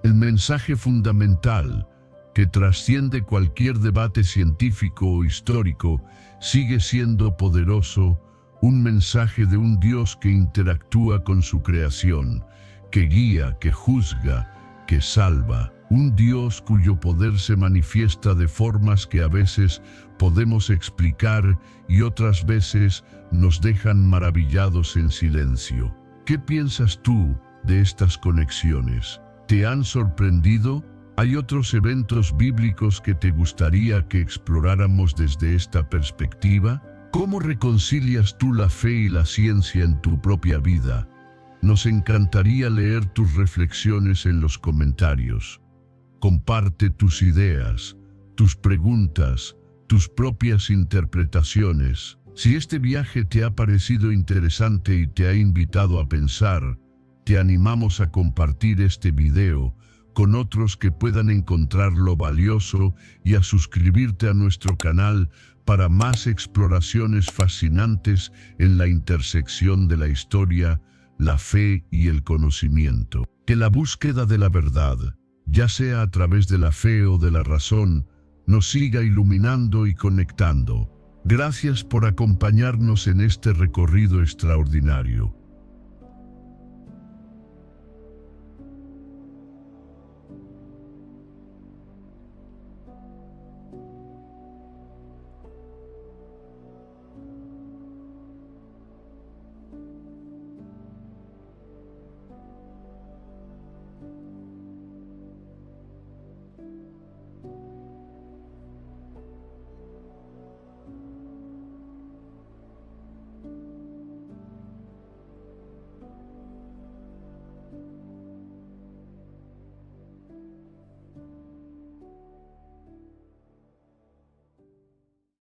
El mensaje fundamental, que trasciende cualquier debate científico o histórico, sigue siendo poderoso, un mensaje de un Dios que interactúa con su creación, que guía, que juzga, que salva. Un Dios cuyo poder se manifiesta de formas que a veces podemos explicar y otras veces nos dejan maravillados en silencio. ¿Qué piensas tú de estas conexiones? ¿Te han sorprendido? ¿Hay otros eventos bíblicos que te gustaría que exploráramos desde esta perspectiva? ¿Cómo reconcilias tú la fe y la ciencia en tu propia vida? Nos encantaría leer tus reflexiones en los comentarios. Comparte tus ideas, tus preguntas, tus propias interpretaciones. Si este viaje te ha parecido interesante y te ha invitado a pensar, te animamos a compartir este video con otros que puedan encontrarlo valioso y a suscribirte a nuestro canal para más exploraciones fascinantes en la intersección de la historia, la fe y el conocimiento. Que la búsqueda de la verdad, ya sea a través de la fe o de la razón, nos siga iluminando y conectando. Gracias por acompañarnos en este recorrido extraordinario.